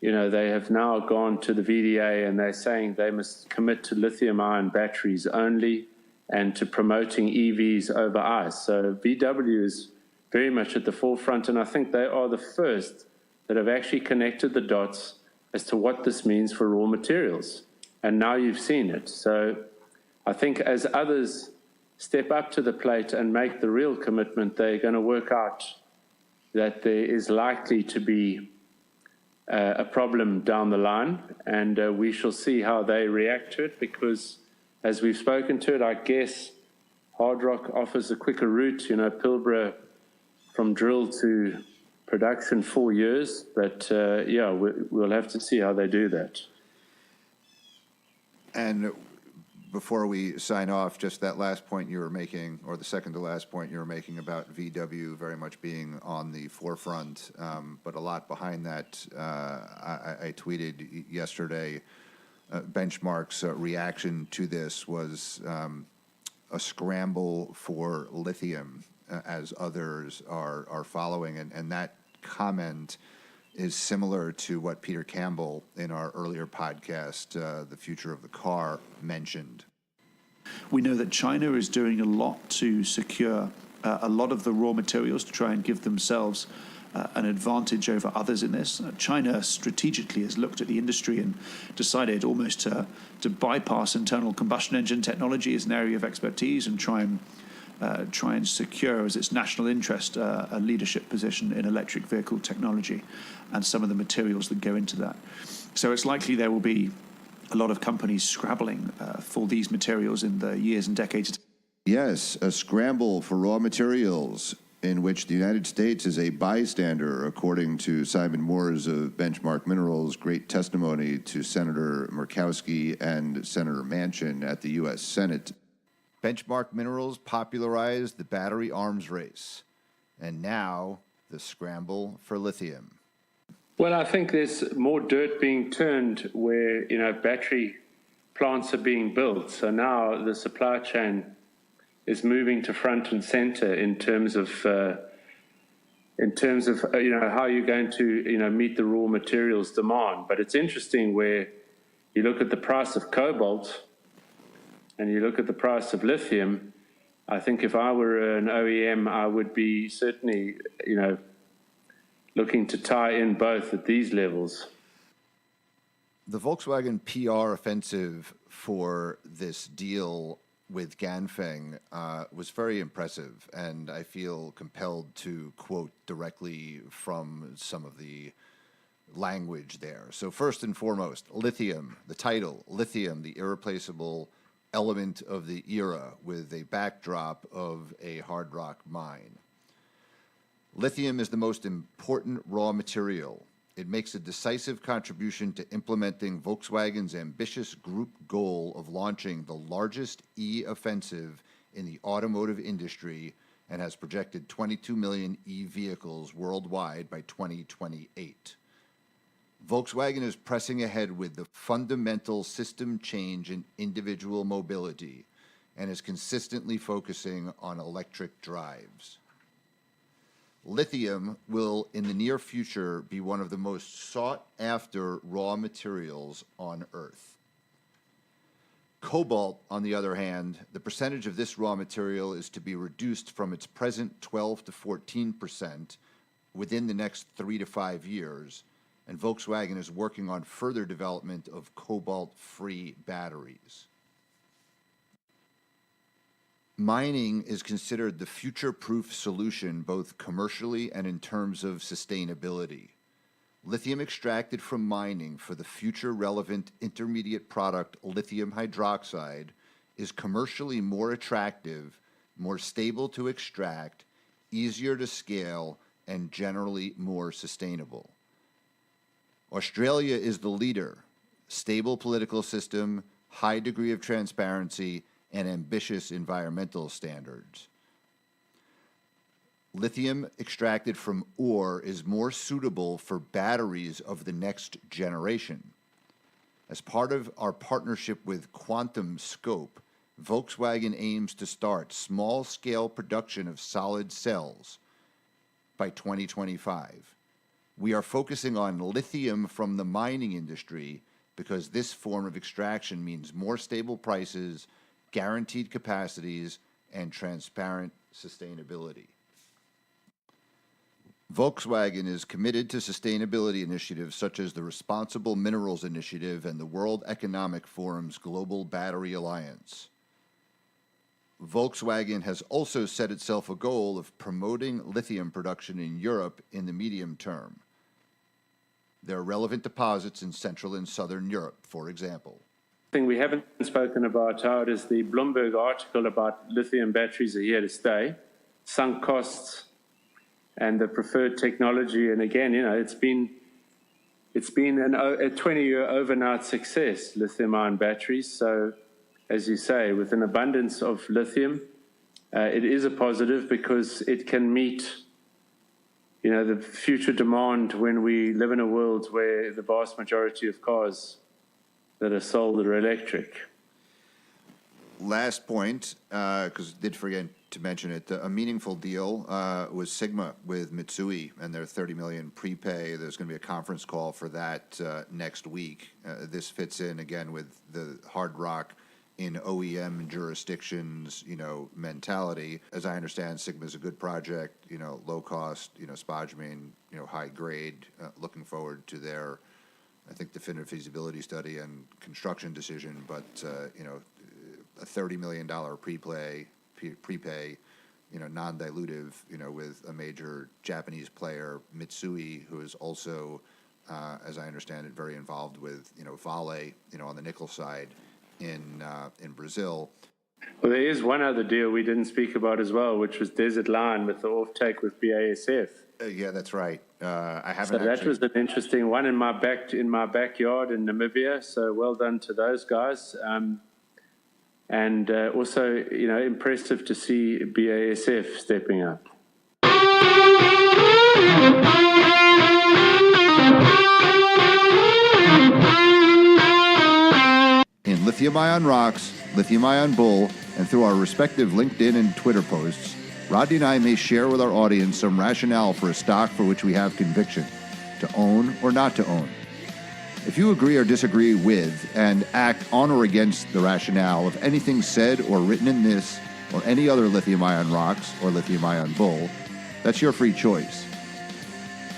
[SPEAKER 6] they have now gone to the VDA and they're saying they must commit to lithium-ion batteries only and to promoting EVs over ICE. So VW is very much at the forefront, and I think they are the first that have actually connected the dots as to what this means for raw materials. And now you've seen it. So I think as others step up to the plate and make the real commitment, they're going to work out that there is likely to be a problem down the line, and we shall see how they react to it, because as we've spoken to it, I guess hard rock offers a quicker route. Pilbara from drill to production 4 years, but we'll have to see how they do that.
[SPEAKER 1] And before we sign off, just that last point you were making, or the second to last point you were making about VW very much being on the forefront, but a lot behind that. I tweeted yesterday, Benchmark's reaction to this was a scramble for lithium, as others are following, and that comment is similar to what Peter Campbell in our earlier podcast, The Future of the Car, mentioned.
[SPEAKER 7] We know that China is doing a lot to secure a lot of the raw materials to try and give themselves an advantage over others in this. China strategically has looked at the industry and decided almost to bypass internal combustion engine technology as an area of expertise and try and secure as its national interest a leadership position in electric vehicle technology and some of the materials that go into that. So it's likely there will be a lot of companies scrabbling for these materials in the years and decades.
[SPEAKER 1] Yes, a scramble for raw materials in which the United States is a bystander, according to Simon Moores of Benchmark Minerals' great testimony to Senator Murkowski and Senator Manchin at the U.S. Senate. Benchmark Minerals popularized the battery arms race, and now the scramble for lithium.
[SPEAKER 6] Well, I think there's more dirt being turned where, battery plants are being built. So now the supply chain is moving to front and center in terms of how you're going to, meet the raw materials demand. But it's interesting where you look at the price of cobalt and you look at the price of lithium. I think if I were an OEM, I would be certainly, looking to tie in both at these levels.
[SPEAKER 1] The Volkswagen PR offensive for this deal with Ganfeng was very impressive, and I feel compelled to quote directly from some of the language there. So first and foremost, lithium, the title, lithium, the irreplaceable element of the era with a backdrop of a hard rock mine. Lithium is the most important raw material. It makes a decisive contribution to implementing Volkswagen's ambitious group goal of launching the largest e-offensive in the automotive industry and has projected 22 million e-vehicles worldwide by 2028. Volkswagen is pressing ahead with the fundamental system change in individual mobility and is consistently focusing on electric drives. Lithium will, in the near future, be one of the most sought-after raw materials on Earth. Cobalt, on the other hand, the percentage of this raw material is to be reduced from its present 12 to 14% within the next 3 to 5 years, and Volkswagen is working on further development of cobalt-free batteries. Mining is considered the future-proof solution both commercially and in terms of sustainability. Lithium extracted from mining for the future relevant intermediate product lithium hydroxide is commercially more attractive, more stable to extract, easier to scale, and generally more sustainable. Australia is the leader. Stable political system, high degree of transparency, and ambitious environmental standards. Lithium extracted from ore is more suitable for batteries of the next generation. As part of our partnership with Quantum Scope, Volkswagen aims to start small-scale production of solid cells by 2025. We are focusing on lithium from the mining industry because this form of extraction means more stable prices, guaranteed capacities, and transparent sustainability. Volkswagen is committed to sustainability initiatives such as the Responsible Minerals Initiative and the World Economic Forum's Global Battery Alliance. Volkswagen has also set itself a goal of promoting lithium production in Europe in the medium term. There are relevant deposits in Central and Southern Europe, for example.
[SPEAKER 6] Thing we haven't spoken about, Howard, is the Bloomberg article about lithium batteries are here to stay, sunk costs, and the preferred technology. And again, you know, it's been a 20-year overnight success, lithium-ion batteries. So, as you say, with an abundance of lithium, it is a positive because it can meet, you know, the future demand when we live in a world where the vast majority of cars that are sold are electric.
[SPEAKER 1] Last point, because I did forget to mention it, a meaningful deal was Sigma with Mitsui and their $30 million prepay. There's going to be a conference call for that next week. This fits in, again, with the hard rock in OEM jurisdictions, you know, mentality. As I understand, Sigma is a good project, you know, low cost, you know, spodumene, you know, high grade. Looking forward to their, I think, definitive feasibility study and construction decision. But you know, a $30 million prepay, you know, non-dilutive, you know, with a major Japanese player, Mitsui, who is also, as I understand it, very involved with, you know, Vale, you know, on the nickel side in Brazil.
[SPEAKER 6] Well, there is one other deal we didn't speak about as well, which was Desert Line with the offtake with BASF.
[SPEAKER 1] Yeah, that's right. I haven't.
[SPEAKER 6] So that was an interesting one in my backyard in Namibia. So well done to those guys. And also, you know, impressive to see BASF stepping up.
[SPEAKER 1] In Lithium-ion Rocks, Lithium-ion Bull, and through our respective LinkedIn and Twitter posts, Rodney and I may share with our audience some rationale for a stock for which we have conviction, to own or not to own. If you agree or disagree with and act on or against the rationale of anything said or written in this or any other Lithium-ion Rocks or Lithium-ion Bull, that's your free choice.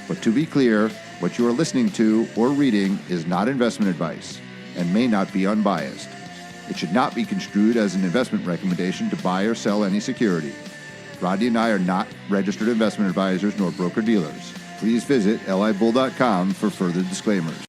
[SPEAKER 1] But to be clear, what you are listening to or reading is not investment advice and may not be unbiased. It should not be construed as an investment recommendation to buy or sell any security. Rodney and I are not registered investment advisors nor broker-dealers. Please visit libull.com for further disclaimers.